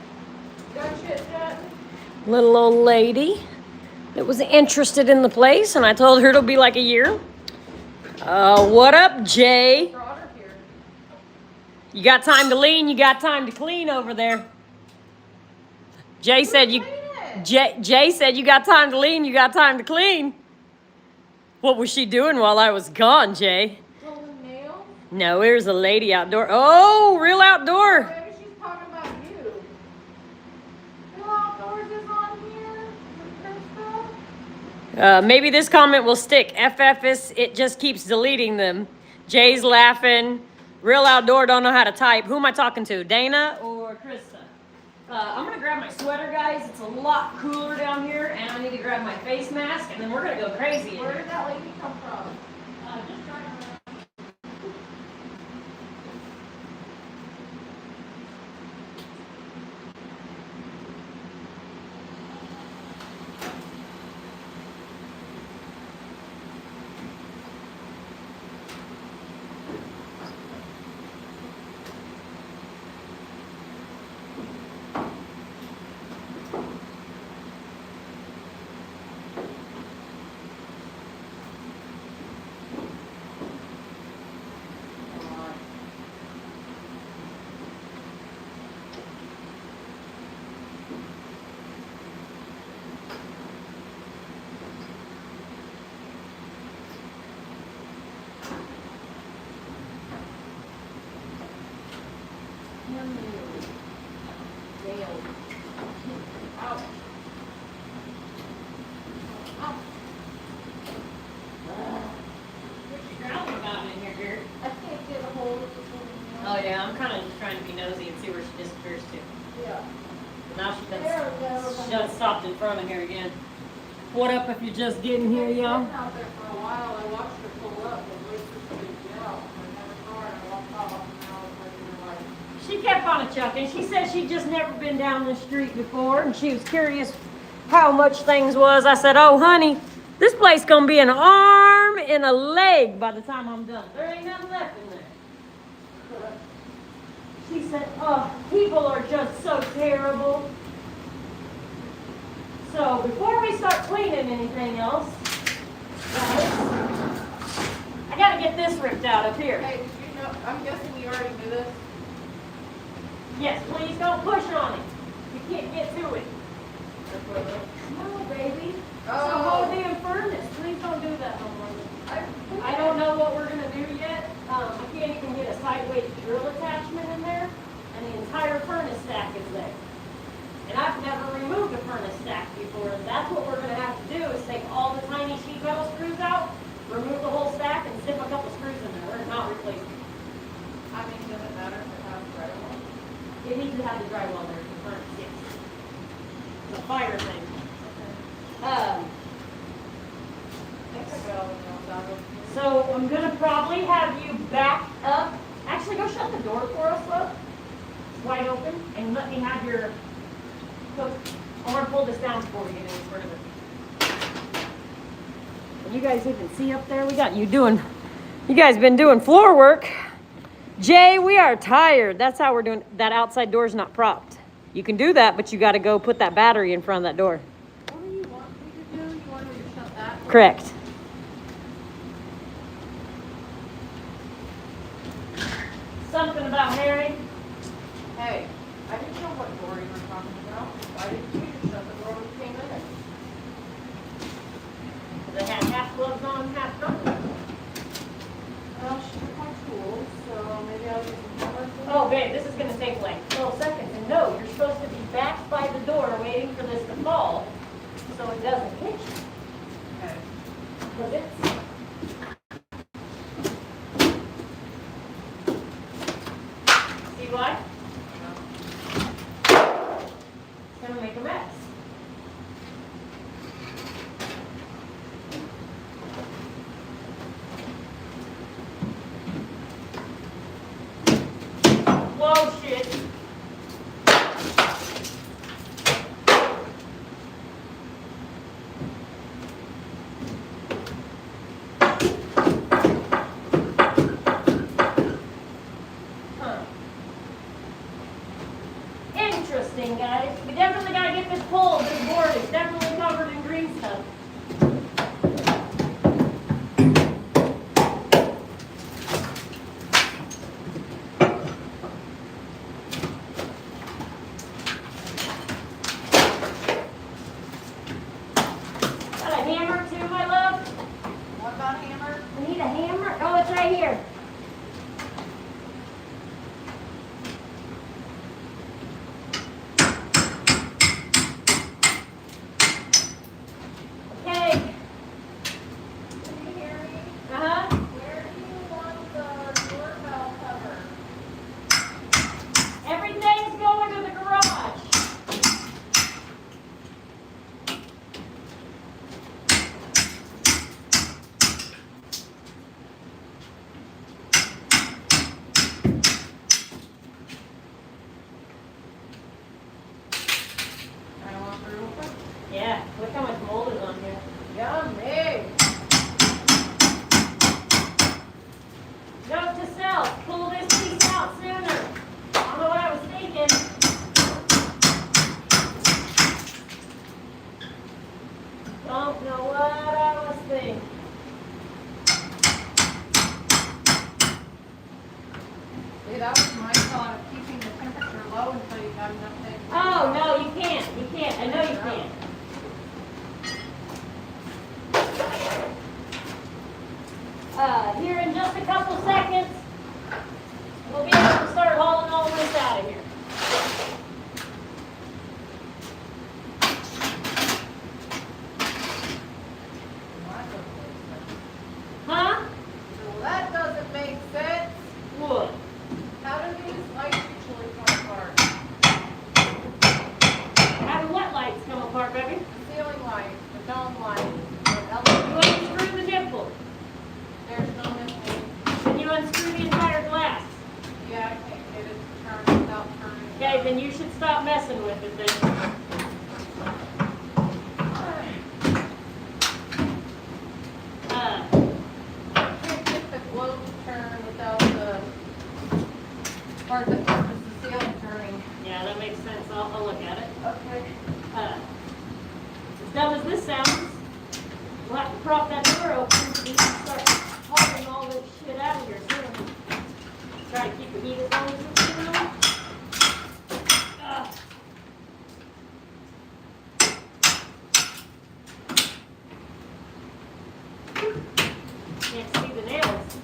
Got shit done. little old lady that was interested in the place, and I told her it'll be like a year. What up, Jay? Brought her here. You got time to lean, you got time to clean over there. Jay said you Jay said you got time to lean, you got time to clean. What was she doing while I was gone, Jay? Golden nail. No, there's a lady outdoor. Oh, real outdoor. Maybe she's talking about you. Real Outdoors is on here. Krista. Maybe this comment will stick. FFS, it just keeps deleting them. Jay's laughing. Real outdoor, don't know how to type. Who am I talking to? Dana or Krista? I'm gonna grab my sweater, guys. It's a lot cooler down here, and I need to grab my face mask, and then we're gonna go crazy in Where here. did that lady come from? Just driving around. Ouch. I can't get a hold of this woman. Oh yeah, I'm kind of just trying to be nosy and see where she disappears to. Yeah. Now she There we done, go. she done stopped in front of here again. What up if you're just getting here, y'all? I've been out there for a while. I watched her pull up and wait for her to get out. I never saw her and I walked off and I was like, in her life. She kept on a chucking. She said she'd just never been down the street before, and she was curious how much things was. I said, oh, honey, this place gonna be an arm and a leg by the time I'm done. There ain't nothing left in there. She said, oh, people are just so terrible. So before we start cleaning anything else, guys, I gotta get this ripped out up here. Hey, did you know, I'm guessing you already knew this. Yes, please don't push on it. You can't get to it. No, baby. It's a whole Oh. damn furnace. Please don't do that no more. I I don't know what we're gonna do yet. I can't even get a sideway drill attachment in there, and the entire furnace stack is there. And I've never removed a furnace stack before. That's what we're gonna have to do, is take all the tiny sheet metal screws out, remove the whole stack, and zip a couple screws in there. We're not replacing it. I mean, does it matter if it has drywall? It needs to have the drywall there for the furnace, yes. The fire thing. I think I got all the nails out of it. So I'm gonna probably have you back up. Actually, go shut the door for us, love. It's wide open, and let me have your hook. I want to pull this down before we get any further. Can you guys even see up there? We got you doing. You guys been doing floor work. Jay, we are tired. That's how we're doing. That outside door's not propped. You can do that, but you got to go put that battery in front of that door. What do you want me to do? You want me to shut that? Correct. Something about Mary. Hey, I didn't know what door you were talking about. Why didn't you just shut the door when you came in? They had half gloves on, half don't. Well, she took my tools, so maybe I'll use some hammer. Oh, babe, this is gonna take like 12 seconds. And no, you're supposed to be back by the door waiting for this to fall so it doesn't hit you. Okay. Because it's... See why? It's gonna make a mess. Whoa, shit. got a hammer? We need a hammer. Oh, it's right here. Okay. Can you hear me? Uh-huh. Where do you want the doorbell cover? Everything's going to the garage. I want through real quick. Yeah, look how much mold is on here. Yummy. Note to self, pull this piece out sooner. I don't know what I was thinking. Don't know what I was thinking. See, that was my thought of keeping the temperature low until you got enough things. Oh, no, you can't. You can't. I know you can't. Here in just a couple seconds, we'll be able to start hauling all this out of here. Huh? Well, that doesn't make sense. What? How do these lights usually come apart? How do what lights come apart, baby? The ceiling light, the dome light, the You LED. unscrew the nipple, There's no missing. and you unscrew the entire glass. Yeah, I can't get it to turn without turning. Okay, then you should stop messing with it then. Can't get the globe to turn without the, or the ceiling turning. Yeah, that makes sense. I'll look at it. Okay. As dumb as this sounds, we'll have to prop that door open so we can start hauling all this shit out of here soon. Try to keep the heat as long as we can. Can't see the nails.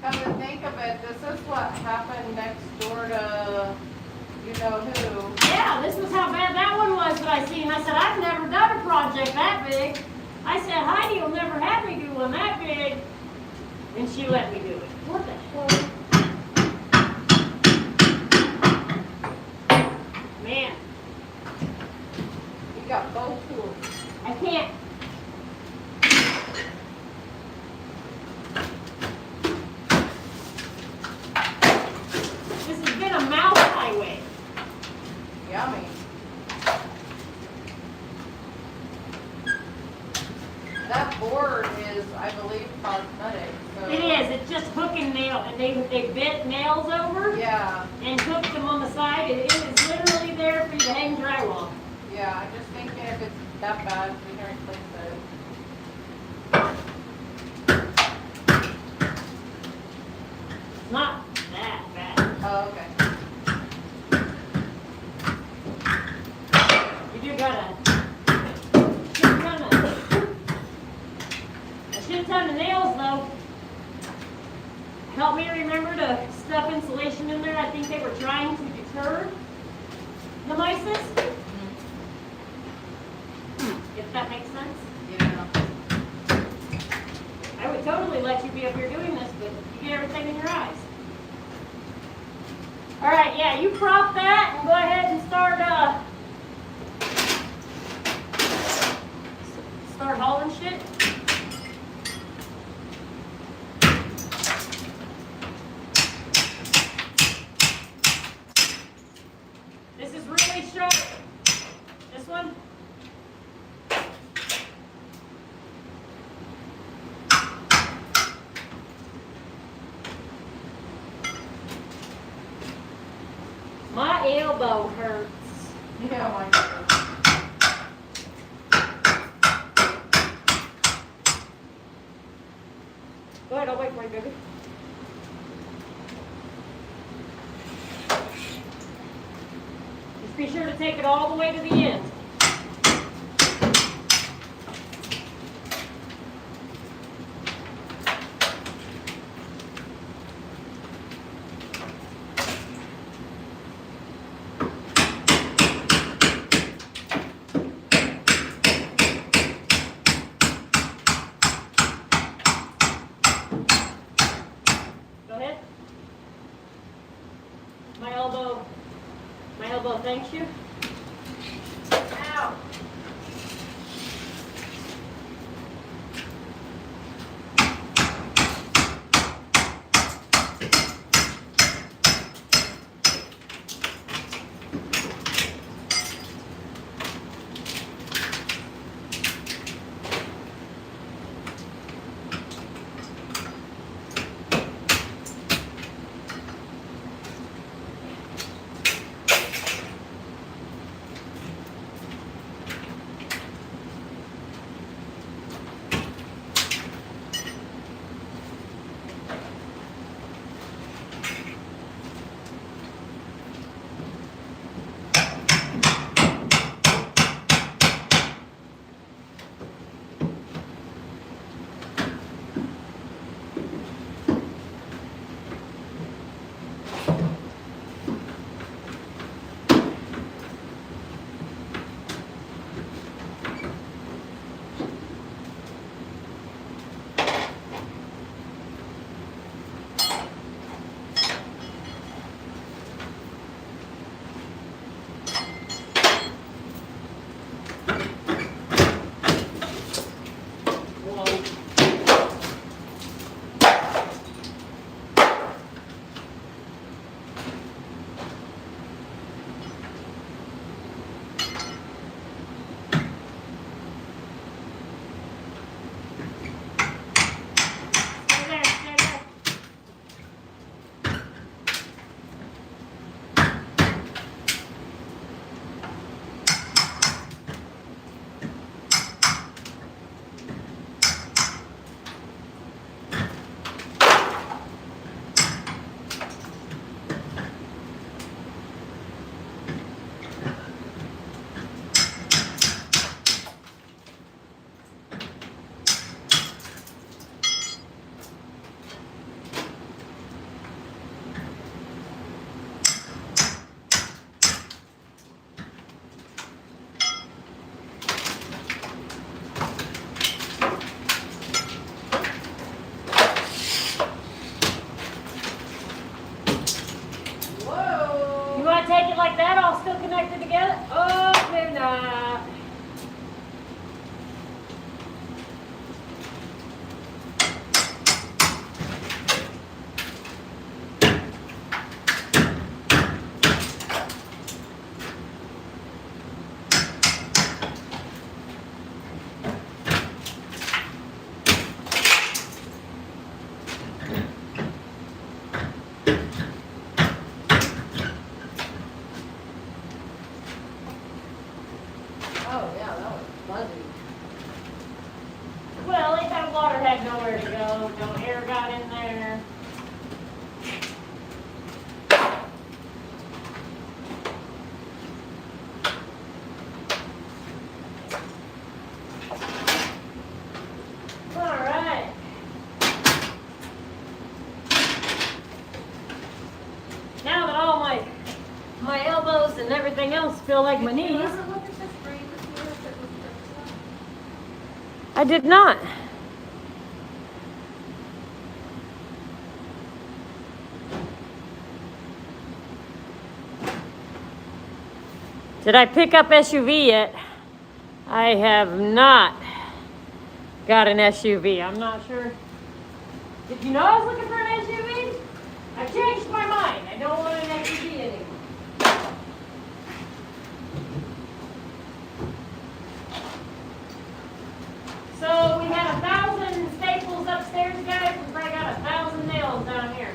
Come to think of it, this is what happened next door to, you know who. Yeah, this was how bad that one was that I seen. I said, I've never done a project that big. I said, Heidi will never have me do one that big. And she let me do it. What the hell? Man, You got both tools. I can't. This has been a mouse highway. Yummy. That board is, I believe, cosmetic, so. It is. It's just hook and nail. And they bent nails over Yeah, and hooked them on the side. It is literally there for you to hang drywall. yeah, I'm just thinking if it's that bad, we can replace it. It's not that bad. Oh, okay. You do got a shit ton of nails though. Help me remember to stuff insulation in there. I think they were trying to deter the mices. If that makes sense. Yeah. I would totally let you be up here doing this, but you get everything in your eyes. All right, yeah, you prop that and go ahead and start hauling shit. This is really sharp. This one. My elbow hurts. Yeah, mine too. Sorry, baby. Just be sure to take it all the way to the end. My elbow thanks you. Ow. Take it like that, all still connected together? Oh, maybe not. Oh, yeah, that was fuzzy. Well, it that water had nowhere to go. No air got in there. All right. Now that all my elbows and everything else feel like my knees. I did not. Did I pick up SUV yet? I have not got an SUV. I'm not sure. Did you know I was looking for an SUV? I've changed my mind. I don't want an SUV anymore. So we had 1,000 staples upstairs, guys, and I got 1,000 nails down here.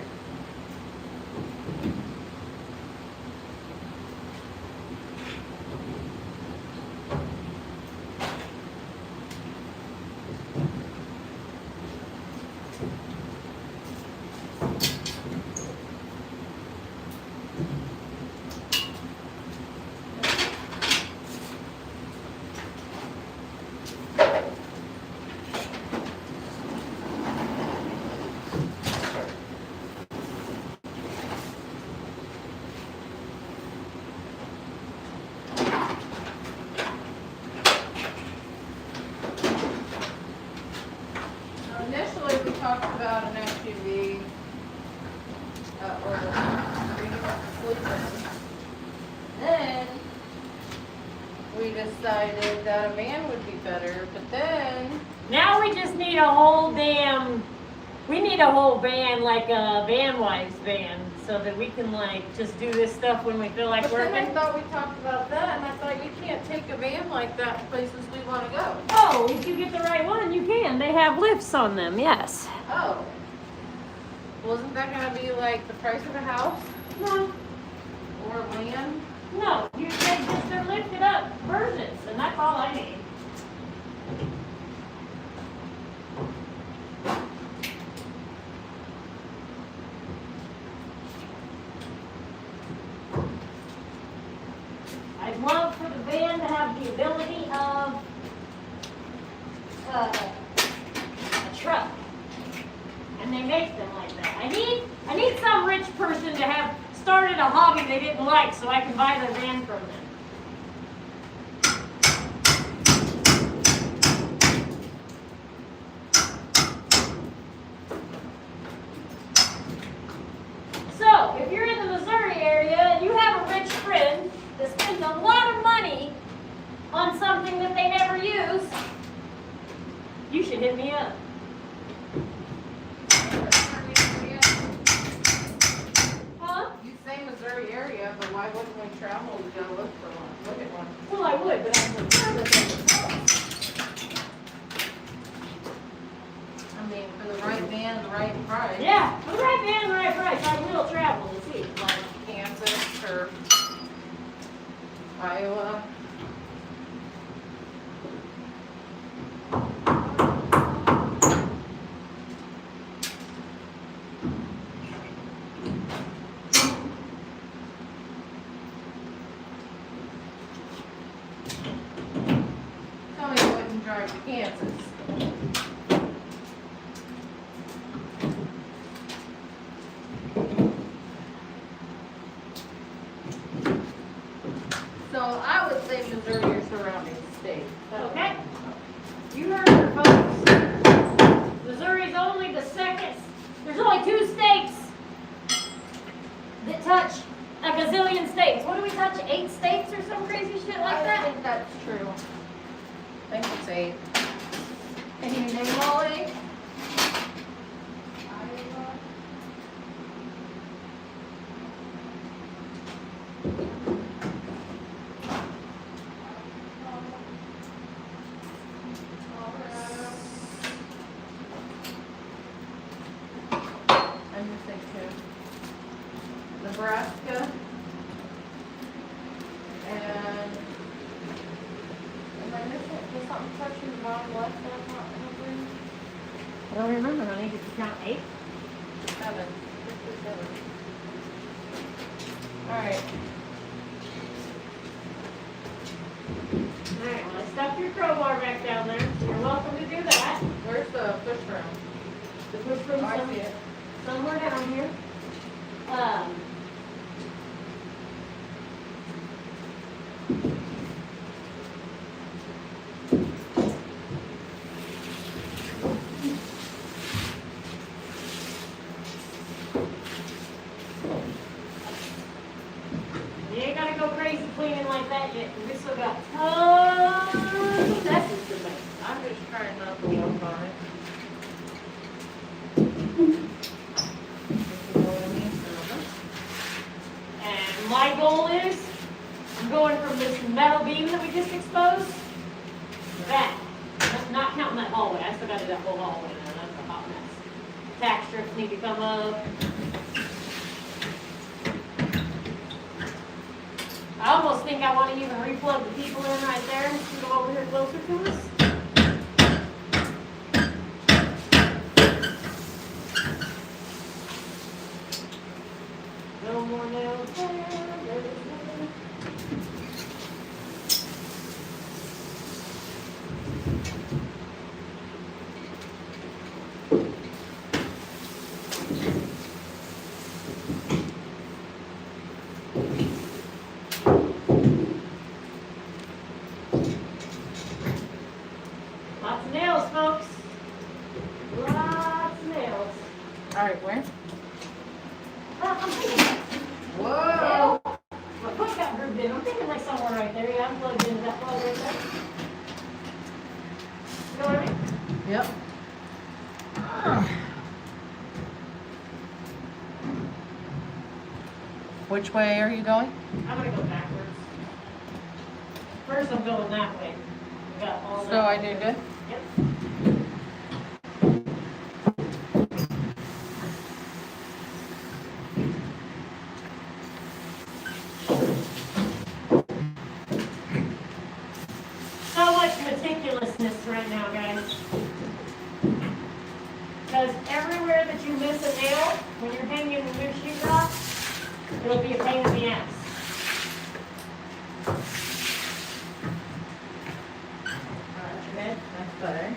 TV. Or reading sleeping. Then we decided that a van would be better, but then Now we just need a whole damn, we need a whole van, like a van wife's van, so that we can like just do this stuff when we feel like but then I working. thought we talked about that, and I thought you can't take a van like that to places we want to go. Oh, if you get the right one, you can. They have lifts on them, yes. Oh. Wasn't that gonna be like the price of a house No, or land? no, you they just they're lifted up versions, and that's all I need. I'd love for the van to have the ability of a truck, and they make them like that. I need some rich person to have started a hobby they didn't like, so I can buy their van from them. So, if you're in the Missouri area and you have a rich friend that spends a lot of money on something that they never use, you should hit me up. Huh? You say Missouri area, but why wouldn't we travel to go look for one? Look at one. Well, I would, but I'm concerned with I mean, for the right van, the right price. yeah, for the right van and the right price, I will travel to see. Like Kansas or Iowa. Tell me you wouldn't drive to Kansas. So I would say Missouri or surrounding states. Okay? You heard her, folks. Missouri's only the second, there's only 2 states that touch a gazillion states. What do we touch, 8 states or some crazy shit like I that? think that's true. I think it's 8. Can you name all 8? Iowa. Colorado. I'm missing 2. Nebraska. And am I missing, was something touching Mount West I'm not remembering? I don't remember, honey. Did you count 8? 7. 57. Alright. Alright, well, I stuck your crowbar back down there, so you're welcome to do that. Where's the push room? The push room Oh, I see it. somewhere down here. You ain't gotta go crazy cleaning like that yet, 'cause we still got tons of messes to make. I'm just trying not to walk on it. If you know what I mean. And my goal is, I'm going from this metal beam that we just exposed, back. Not counting that hallway, I still gotta do that whole hallway now, that's a hot mess. Tack strips need to come up. I almost think I wanna even replug the people in right there and scoot them over here closer to us. No more nails there, there's one. right, where? I'm thinking, Whoa. my foot got grooved in. I'm thinking like somewhere right there. Yeah, I'm plugged into that plug right there. You know what I mean? Yep. Which way are you going? I'm gonna go backwards. First, I'm going that way. We got all So that. I do good? Yep. So much meticulousness right now, guys. Because everywhere that you miss a nail, when you're hanging the new sheetrock, it'll be a pain in the ass. Okay, that's better.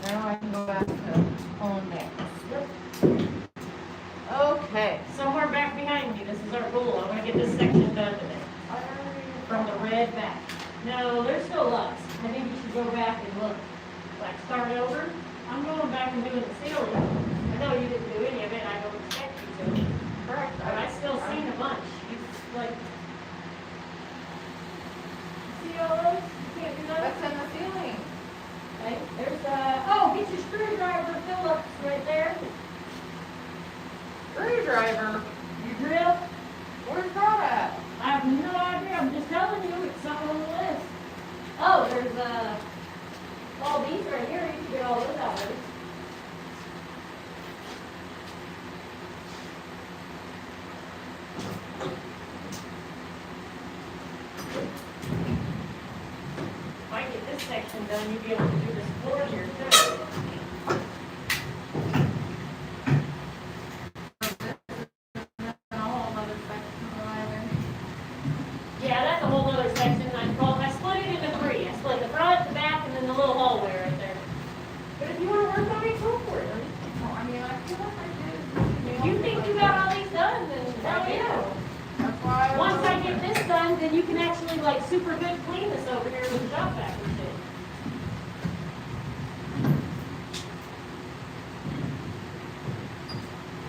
Now I can go back to pulling nails. Okay. Somewhere back behind me, this is our goal. I want to get this section done today. From the red back. No, there's still lots. I think you should go back and look. Like start over. I'm going back and doing the ceiling. I know you didn't do any of it. I don't expect you to. Correct. But I still seen a bunch. It's like, see all those? You can't do that? That's in the ceiling. Okay, there's oh, get your screwdriver Phillips right there. Screwdriver. Your drill. Where's that at? I have no idea. I'm just telling you, it's something on the list. Oh, there's all these right here. You can get all those out of it. If I get this section done, you'll be able to do this floor here too. And a whole other section right Yeah, that's a whole other section. I split it into three. I split the front, the back, and then the little hallway right there. But if you want to work on it, go for it. Honey. Well, I mean, I feel like I did. If you think you got all these done, then hell yeah. That's why I Once I get this done, then you can actually like super good clean this over here with the shop vac and shit.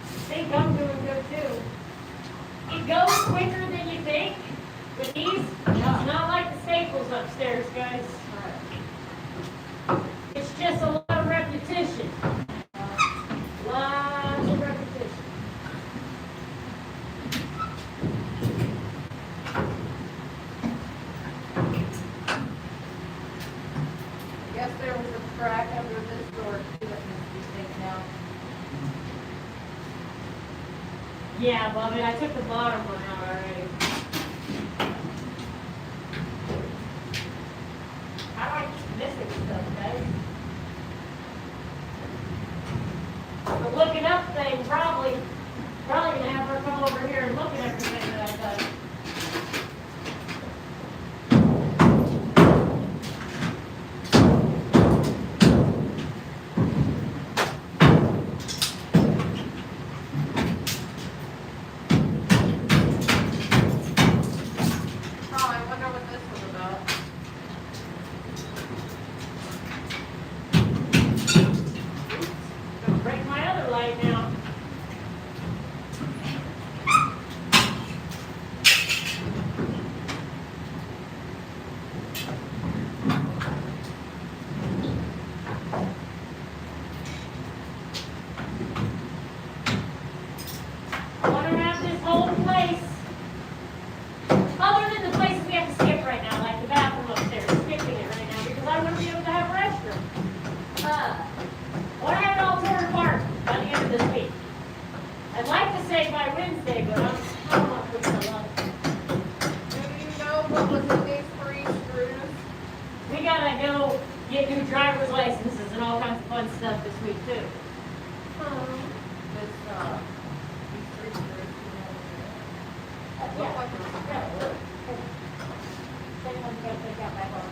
I think I'm doing good too. It goes quicker than you think with these. It's not like the staples upstairs, guys. It's just a lot of repetition. Lots of repetition. I guess there was a crack under this door too that needs to be taken out. Yeah, Bobby, I took the bottom one out already. How do I keep missing stuff, guys? The looking up thing, probably gonna have her come over here and look at everything that I've done. Oh, I wonder what this was about. Gonna break my other light now. I wanna wrap this whole place. Other than the places we have to skip right now, like the bathroom upstairs, skipping it right now because I want to be able to have a restroom. I want to have it all torn apart by the end of this week. I'd like to say by Wednesday, but I'm not putting a lot. Do you know what was in these 3 screws? We gotta go get new driver's licenses and all kinds of fun stuff this week too. This, these 3 screws. Yeah. Look like it's Yeah. Same one you gotta take out back on.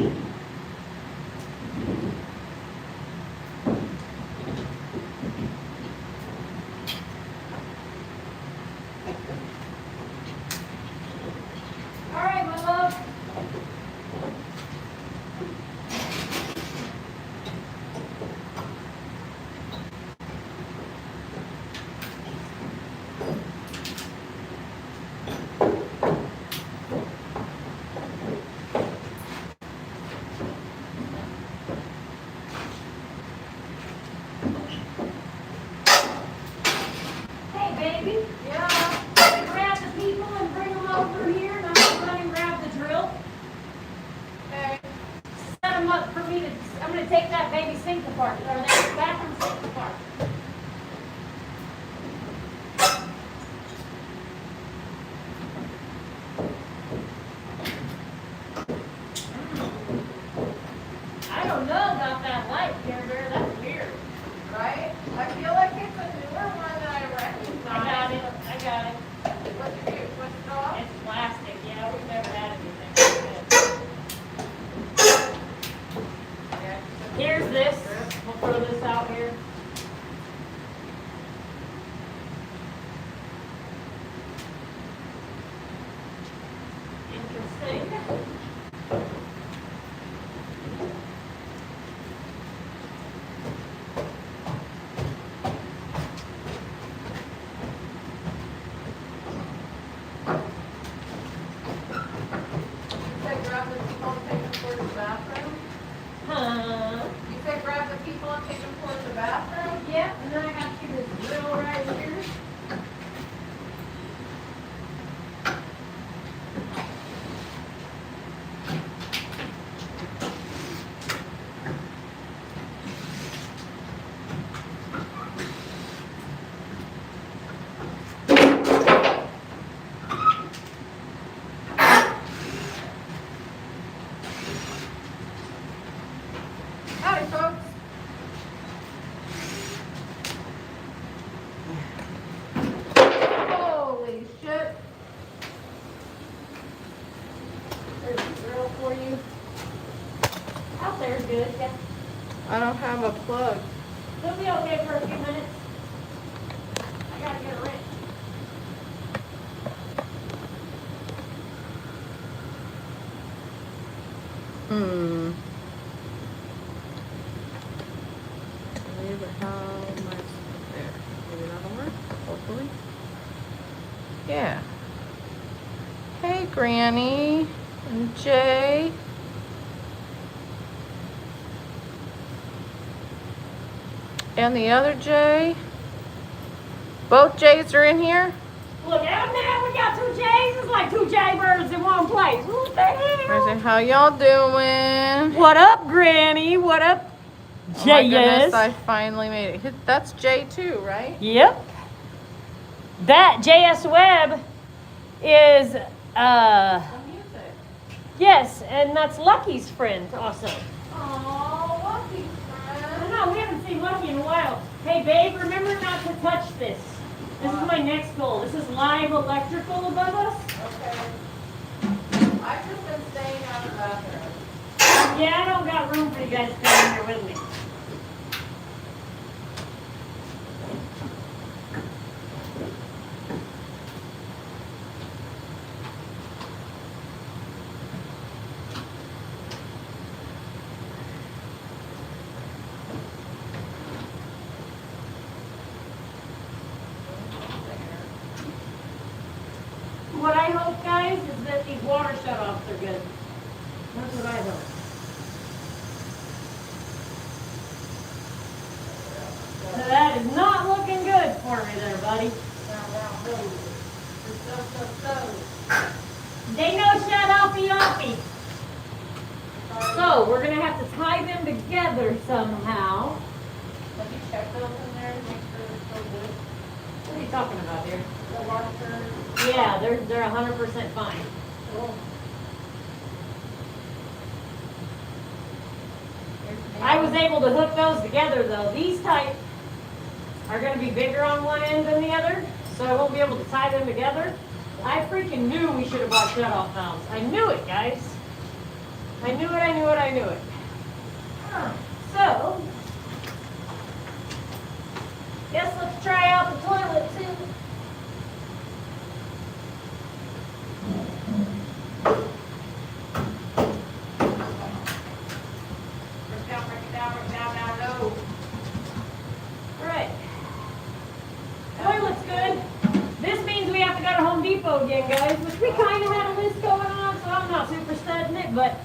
All right, my love. Hey, baby. Yeah. Grab the people and bring them over here, and I'm gonna run and grab the drill. Okay. Set them up for me to. I'm gonna take that baby sink apart, or that bathroom sink apart. I don't know about that light, Care Bear. That's weird. Right? I feel like it's a newer one that I recognize. I got it. I got it. What did you twist it off? It's plastic. Yeah, we've never had anything like that. Yeah. Here's this. We'll throw this out here. Interesting. You said grab the people and take them towards the bathroom? Huh? You said grab the people and take them towards the bathroom? Yep, and then I got you this drill right here. Howdy, folks. Holy shit. There's a drill for you. Out there's good, yeah. I don't have a plug. It'll be okay for a few minutes. I gotta get a wrench. How much there? Maybe that'll work, hopefully. Yeah. Hey, Granny and Jay. And the other Jay. Both Jays are in here. Look out now, we got two Jays. It's like two Jaybirds in one place. What the I hell? said, how y'all doing? What up, Granny? What up, Oh my goodness, Jay-yes? I finally made it. That's Jay too, right? Yep. That JS Webb is, The music. yes, and that's Lucky's friend also. Oh, Lucky I friend. know, we haven't seen Lucky in a while. Hey, babe, remember not to touch this. This is my next goal. This is live electrical above us. Okay. I've just been staying out of the bathroom. Yeah, I don't got room for you guys to come in here with me. What I hope, guys, is that these water shut-offs are good. That's what I hope. So that is not looking good for me there, buddy. They know shut offy offy. So we're gonna have to tie them together somehow. Have you checked those in there to make sure they're still good? What are you talking about here? The washers. Yeah, they're 100% fine. Cool. I was able to hook those together though. These type are gonna be bigger on one end than the other, so I won't be able to tie them together. I freaking knew we should have bought shut-off valves. I knew it, guys. I knew it, I knew it, I knew it. So, guess let's try out the toilet too. Break down, low. Alright. Toilet's good. This means we have to go to Home Depot again, guys, which we kind of had a list going on, so I'm not super studying it, but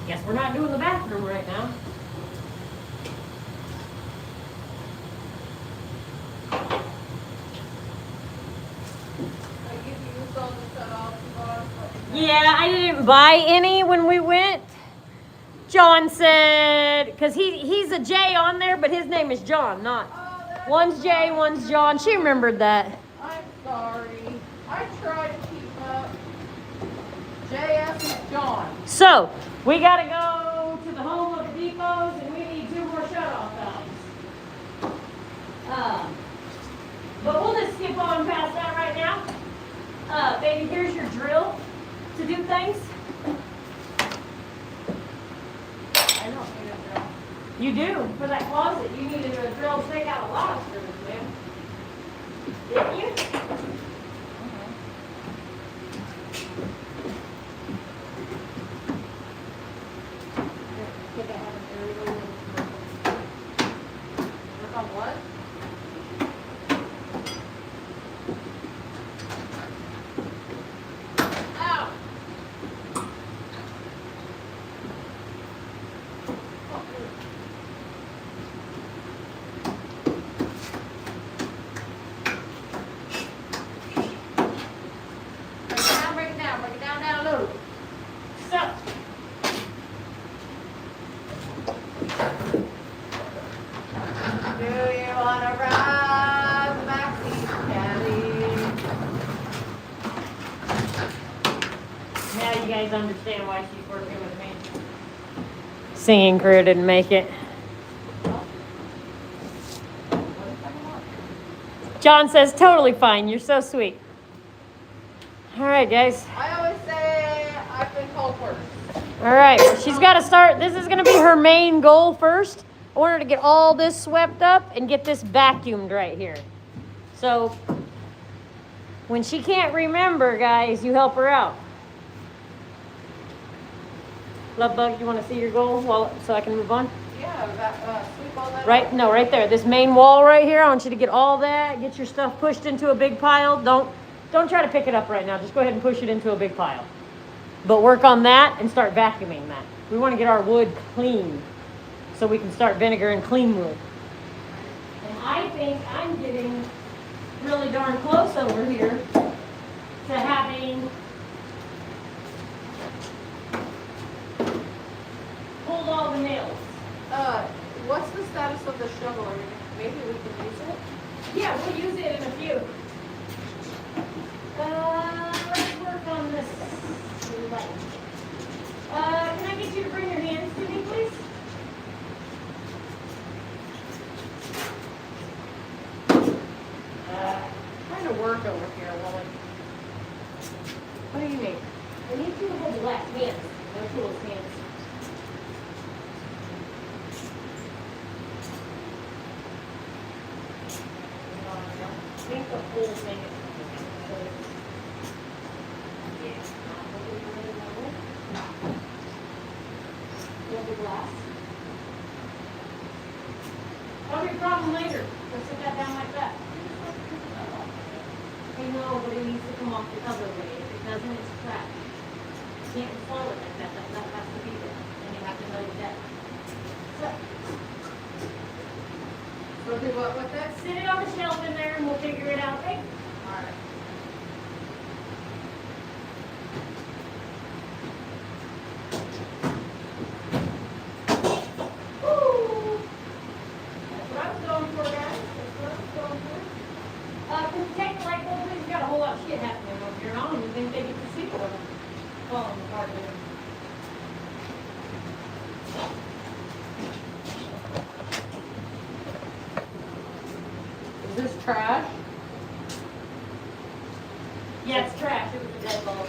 guess we're not doing the bathroom right now. Yeah, I didn't buy any when we went. John said, because he's a J on there, but his name is John, not. One's J, one's John. She remembered that. I'm sorry. I try to keep up. JS is John. So, we got to go to the Home of the Depots, and we need 2 more shut-off valves. But we'll just skip on past that right now. Baby, here's your drill to do things. I don't need a drill. You do. For that closet, you needed a drill to take out a lot of screws, man. Didn't you? Work on what? Ow! Break it down, low. So, Do you wanna ride the backseat, Caddy? now you guys understand why she's working with me. Singing crew didn't make it. John says, totally fine. You're so sweet. All right, guys. I always say I've been called first. All right. Well, she's got to start. This is going to be her main goal first. I want her to get all this swept up and get this vacuumed right here. So when she can't remember, guys, you help her out. Love Bug, you want to see your goal so I can move on? Yeah, sweep all that Right, up. no, right there. This main wall right here. I want you to get all that. Get your stuff pushed into a big pile. Don't try to pick it up right now. Just go ahead and push it into a big pile. But work on that and start vacuuming that. We want to get our wood clean so we can start vinegar and clean wood. And I think I'm getting really darn close over here to having pulled all the nails. What's the status of the shovel? Maybe we can use it? Yeah, we'll use it in a few. Let's work on this light. Can I get you to bring your hands to me, please? Trying to work over here while What do you mean? I need you to hold the left hands. No tools, hands. I think the whole thing is. Hold the glass. That'll be a problem later. Go sit that down like that. I know, but it needs to come off the other way. If it doesn't, it's cracked. You can't install it like that. That has to be there. And you have to know that. So, We'll do what with this? sit it on the shelf in there and we'll figure it out, okay? Alright. Woo! That's what I was going for, guys. That's what I was going for. Can you take the light bulb, please? We've got a whole lot of shit happening over here. I don't even think they get to see what I'm falling apart here. Is this trash? Yeah, it's trash. It was a dead bulb.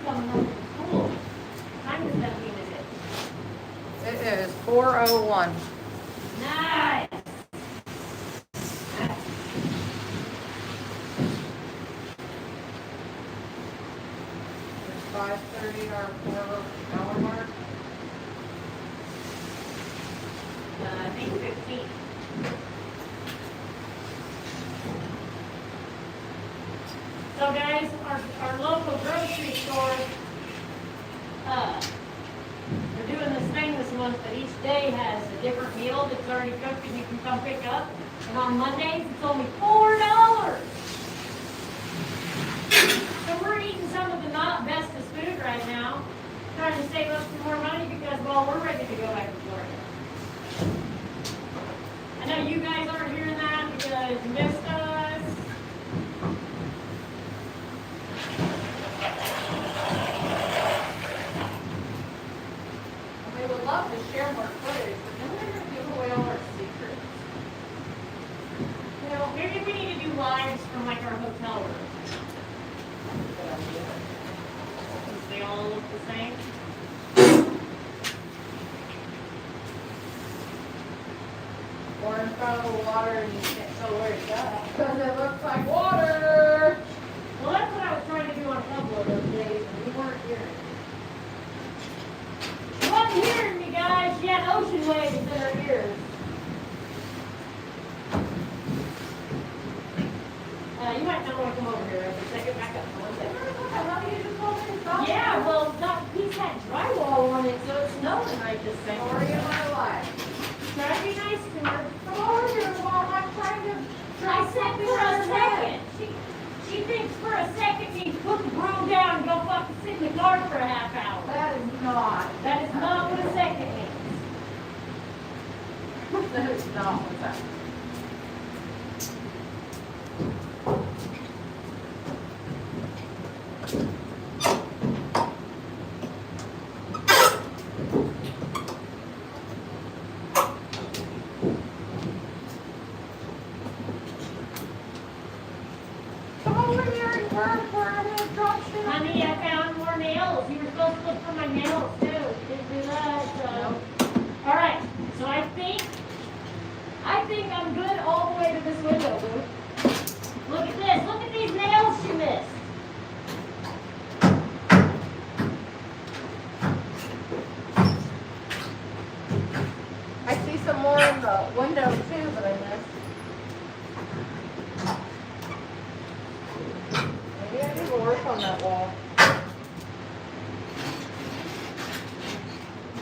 coming home from school. What time does that mean is it? It is 4:01. Nice. It's 5:30, our 4-hour mark. I think 15. So guys, our local grocery store, they're doing this thing this month that each day has a different meal that's already cooked and you can come pick up. And on Mondays, it's only $4. So we're eating some of the not bestest food right now, trying to save up some more money because, well, we're ready to go back to Florida. I know you guys aren't hearing that because you missed us. And we would love to share more footage, but then we're going to give away all our secrets. You know, maybe we need to do lives from like our hotel room. Since they all look the same. Or in front of the water and you can't tell where it's at. Because it looks like water. Well, that's what I was trying to do on a couple of those days, and we weren't hearing. You wasn't hearing me, guys. She had ocean waves in her ears. You might not want to come over here for a second. Back up for one second. Yeah, well, that piece had drywall on it, so it's snowing right this second. Story of my life. Try to be nice to her. Come over here while I'm trying to. I said for a second. She thinks for a second she put the broom down and go fucking sit in the car for a half hour. That is not. That is not what a second means. That is not what's happening. Come over here and work where I'm going to drop shit. Honey, I found more nails. You were supposed to look for my nails too. Didn't do that, so. Alright, so I think I'm good all the way to this window, boo. Look at this. Look at these nails she missed. I see some more in the window too that I missed. Maybe I need to work on that wall.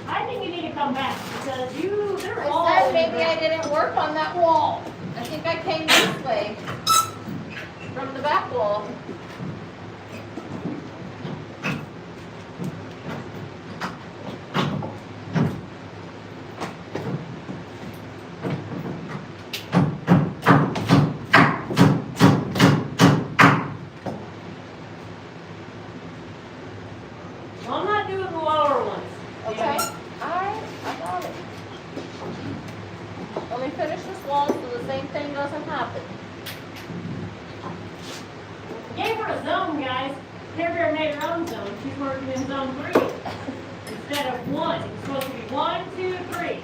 I think you need to come back because they're all. I said over maybe I there. didn't work on that wall. I think I came this way from the back wall. Well, I'm not doing the lower ones. Okay. I got it. Let me finish this wall so the same thing doesn't happen. Gave her a zone, guys. Care Bear made her own zone. She's working in zone 3 instead of 1. It's supposed to be 1, 2, 3.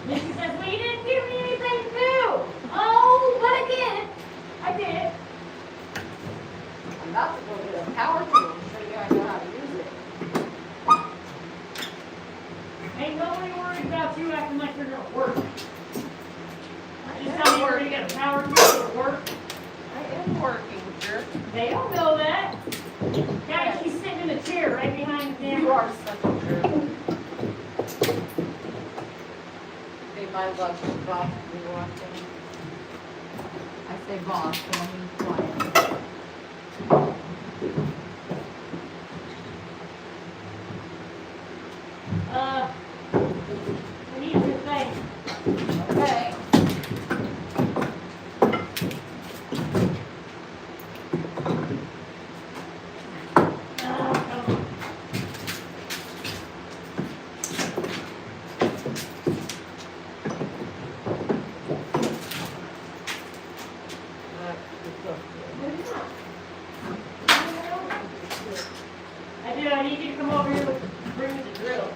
Then she says, well, you didn't give me anything to do. Oh, but I did. I did. I'm about to go get a power tool and show you how I know how to use it. Ain't nobody worried about you acting like you're going to work. Just tell me where you get a power tool to work. I am working, jerk. They don't know that. Guys, she's sitting in a chair right behind the You camera. are such a jerk. Be my luck to boss be watching. I say boss, but I mean client. I need your thing. Okay. come over here and bring me the drill.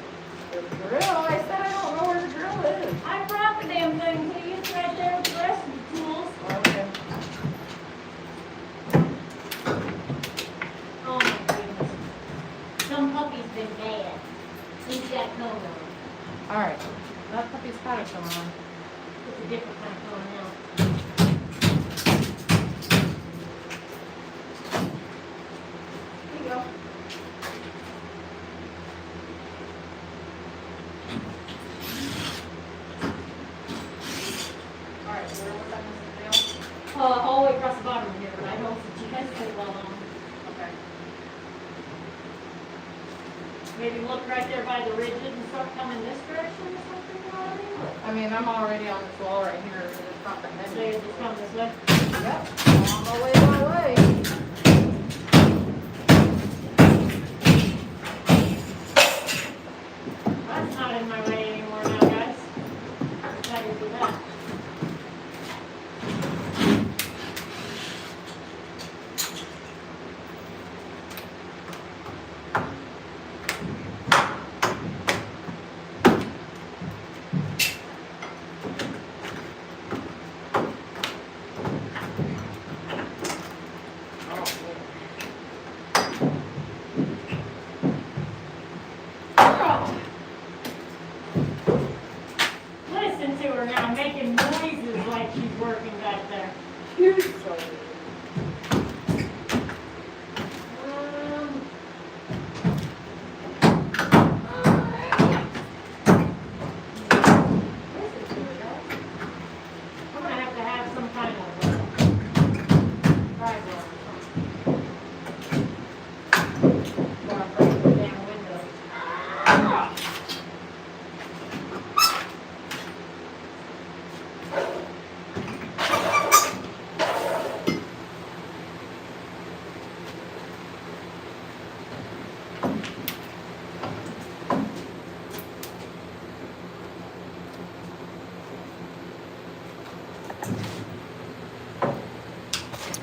The drill? I said I don't know where the drill is. I brought the damn thing to you. It's right there with the rest of the tools. Okay. Oh my goodness. Some puppy's been bad. He's got cone on. Alright, that puppy's had a come on. It's a different kind of cone now. Here you go. Alright, so where was I missing the nail? All the way across the bottom here, but I don't think you guys put well on. Okay. Maybe look right there by the ridges and start coming this direction or something, you know what I mean? I mean, I'm already on this wall right here, so it's not that So heavy. you just come this way. Yep, on the way that way. That's not in my way anymore now, guys. How do you do that? Oh. Listen to her now, making noises like she's working back there. You're so I'm gonna have to have some kind of driveway or something. Or I'll break the damn window.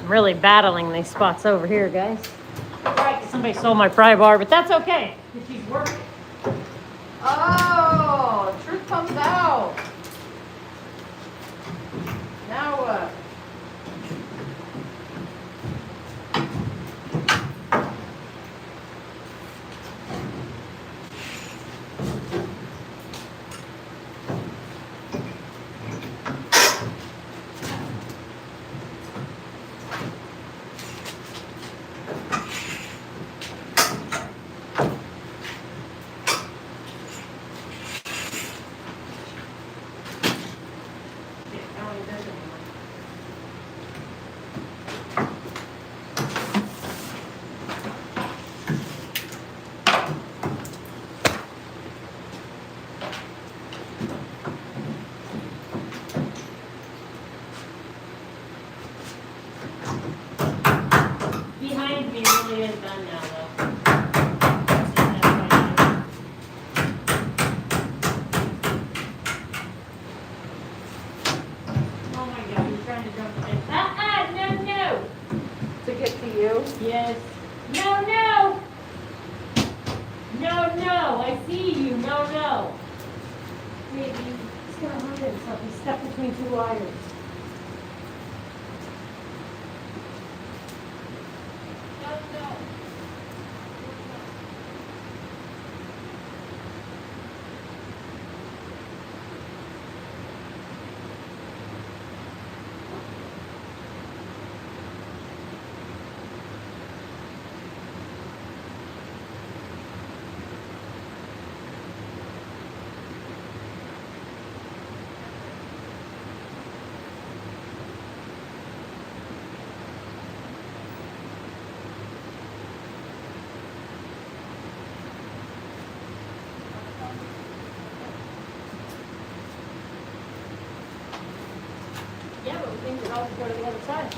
I'm really battling these spots over here, guys. Right, somebody stole my pry bar, but that's okay. If she's working. Oh, truth comes out. Now what? Behind me really is done now, though. Oh my God, he's trying to jump in. No. To get to you? Yes. No. I see you. No. Maybe he's gonna hurt himself. He's stuck between two wires. No. Yeah, but we think we're all go to the other side.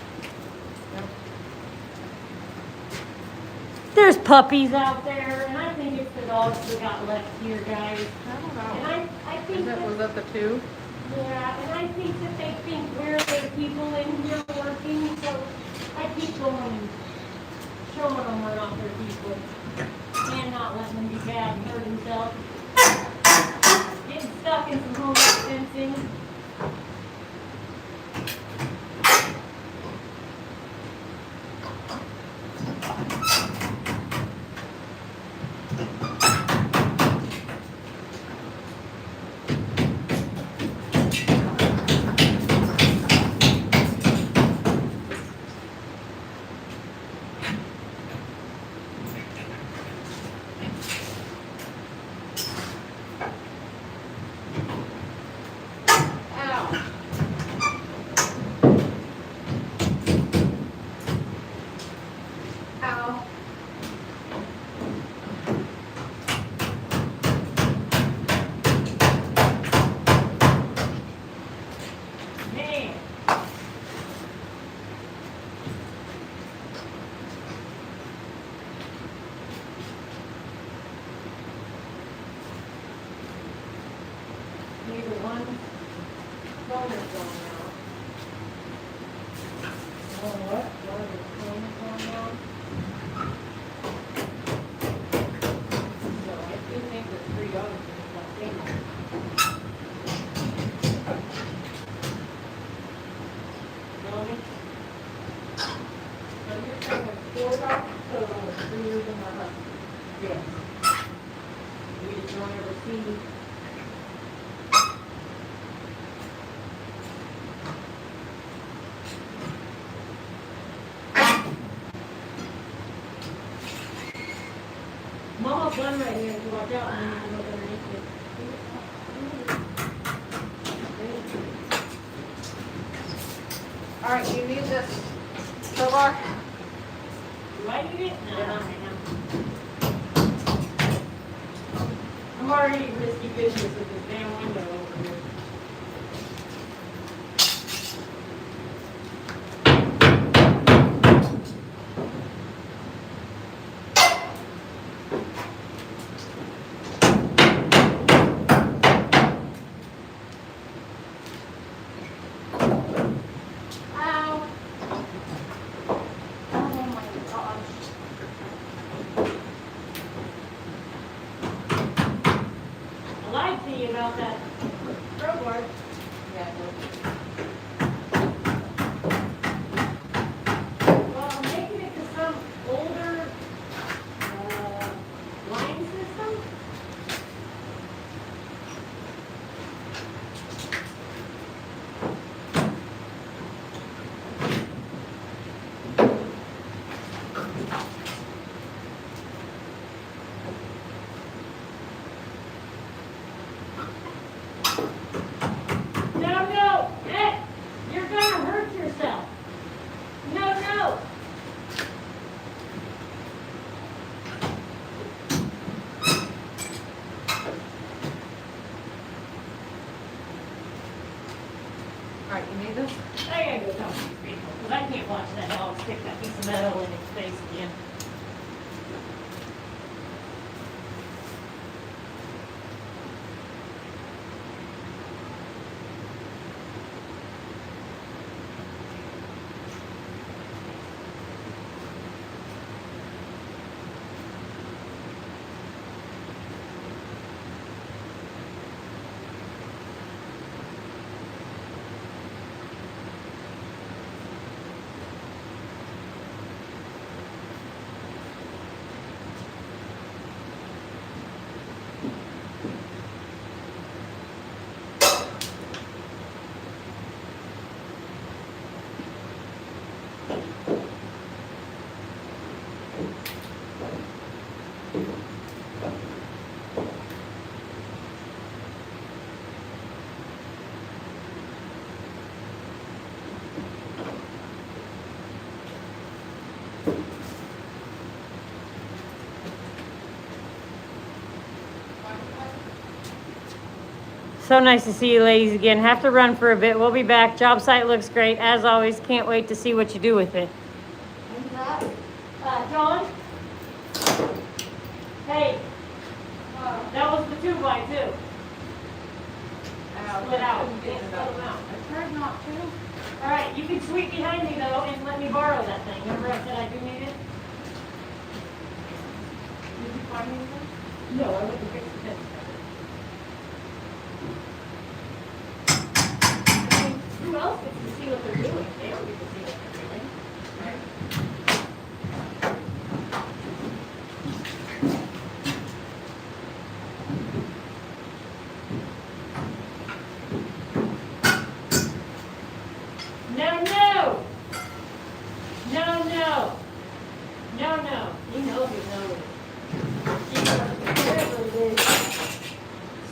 There's puppies out there, and I think it's the dogs we got left here, guys. I don't And know. I think Was that, that the two? yeah, and I think that they think we're the people in here working, so I keep going and showing them we're not their people. and not letting him be bad and hurt himself. Getting stuck in some home fencing. Neither one phone is going out. Oh, what? One of the phone is going out? So I do think there's $3 in that thing. Melanie? So you're saying it's $4 total with 3 years in my husband? Yes. We just don't ever see. Mama's done right here, so watch out, and then you can look underneath it. All right, you need this crowbar? Do I need it? No, not right now. I'm already risky business with this damn window over here. I lied to you about that crowbar. Yeah. Well, I'm making it to some older line system. No, Ed, you're gonna hurt yourself. No. All right, you need this? I gotta go talk to these people, because I can't watch that dog stick that piece of metal in its face again. So nice to see you ladies again. Have to run for a bit. We'll be back. Job site looks great. As always, can't wait to see what you do with it. Who's that? John? Hey, that was the 2x2. Split out. Yeah, split them out. I tried not to. All right, you can sweep behind me though and let me borrow that thing. Remember I said I do need it? Did you find anything? No, I wouldn't fix the fence. I mean, who else gets to see what they're doing? They don't get to see what they're doing. Right? No, no! No, no! No, no. You know you know it. Whatever it is.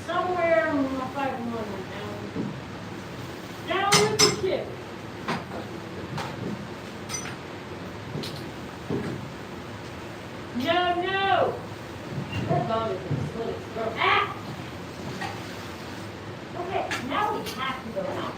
Somewhere on my 5-1 down with the ship. No, no! That dog is gonna slit its throat. Ah! Okay, now we have to go out.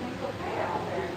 It's okay out there.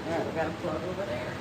Alright, we got a plug over there.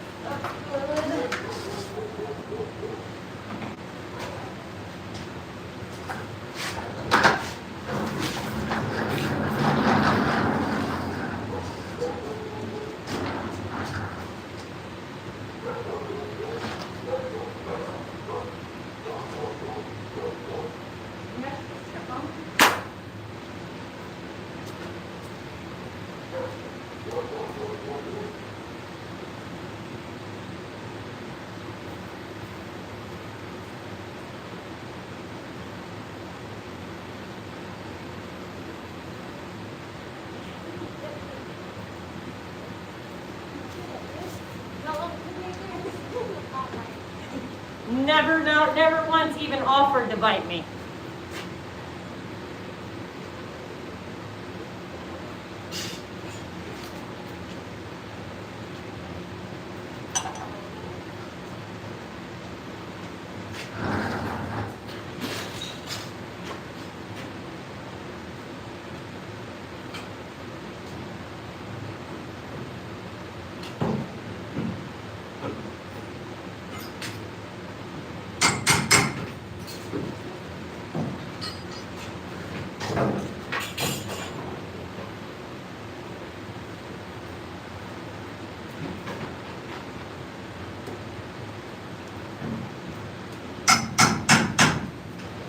Never, no, never once even offered to bite me.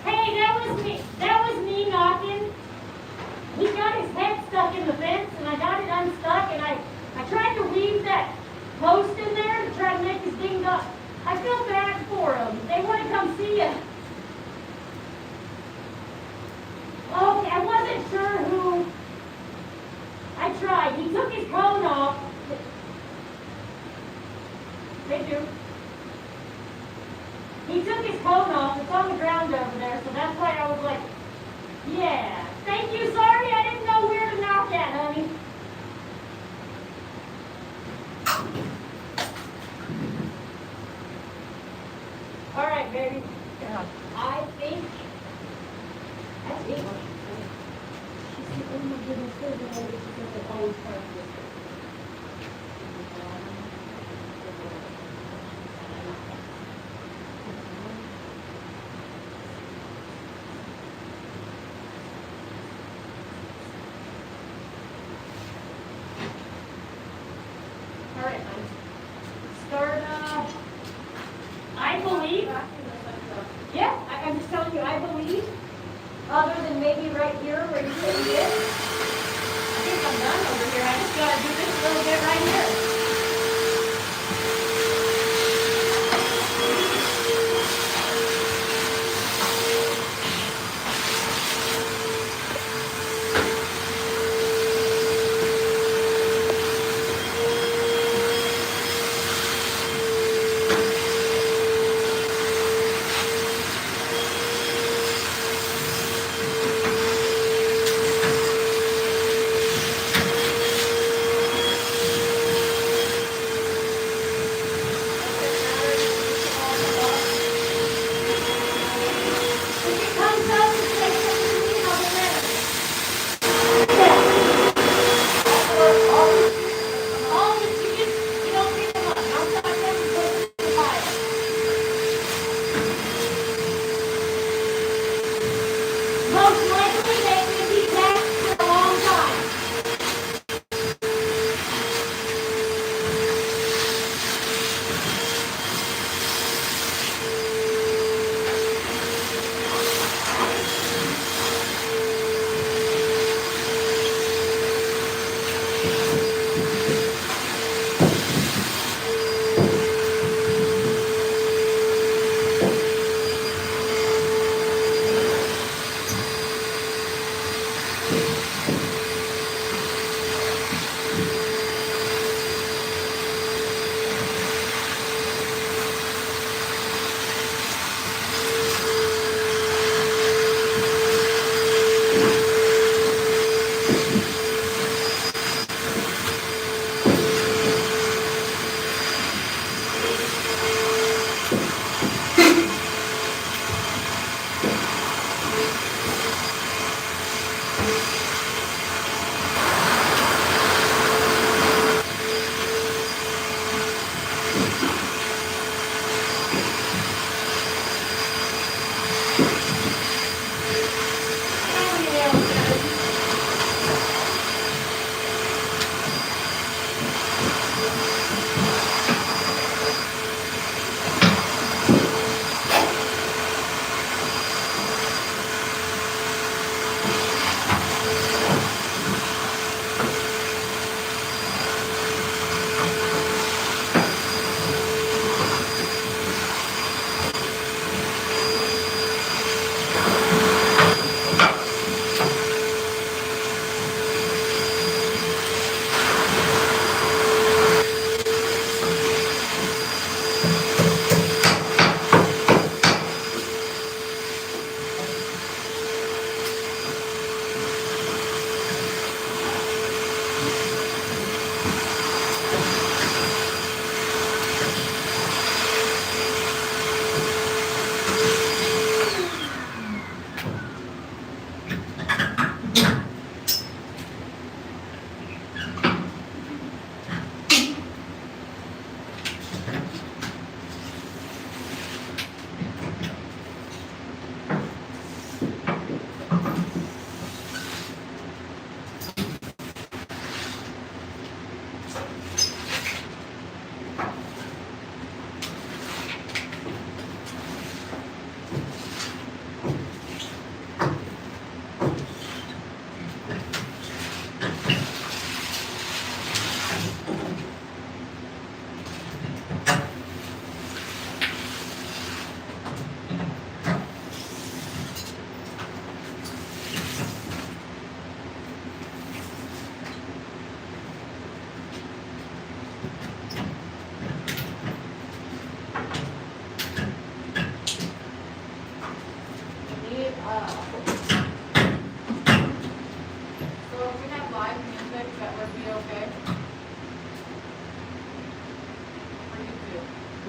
Hey, that was me knocking. He got his head stuck in the fence and I got it unstuck and I tried to weave that post in there to try to make his ding dong. I feel bad for him. They want to come see you. Okay, I wasn't sure who. I tried. He took his coat off. They do. He took his coat off. It's on the ground over there, so that's why I was like, yeah. Thank you. Sorry, I didn't know where to knock at, honey. All right. baby. Yeah. I think that's it. She said, oh my goodness, there's a lady. She said they always part of this. All right, honey. Start, I believe, yeah, I'm just telling you, I believe, other than maybe right here where you couldn't get, I think I'm done over here. I just gotta do this little bit right here.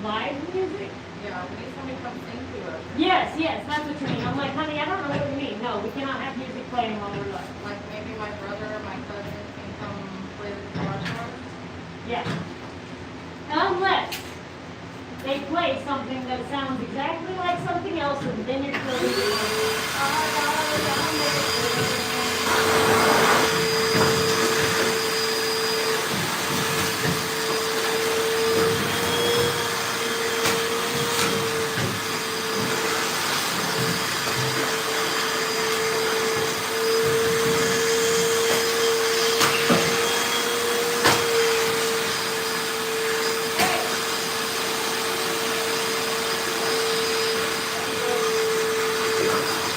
live music? Yeah, we need somebody to come sing to us. Yes, that's what you mean. I'm like, honey, I don't know what you mean. No, we cannot have music playing while we're live. Like maybe my brother or my cousin can come play the garage for us. Yeah. Unless they play something that sounds exactly like something else, and then you're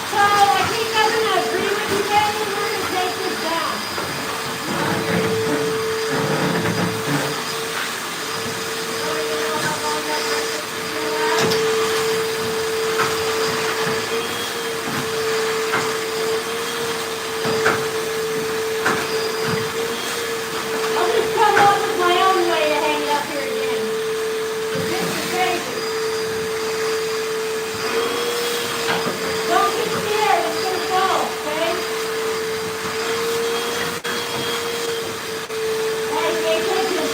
So I think I'm gonna agree with you guys, and we're gonna take this down. I'll just come up with my own way to hang it up here again. This is crazy. Don't get scared, it's gonna fall, okay? Hey, pay attention.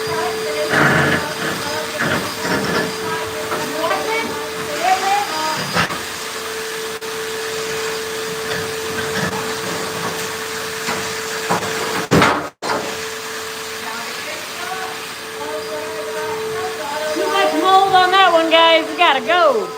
Watch it. Get it. Too much mold on that one, guys. We gotta go.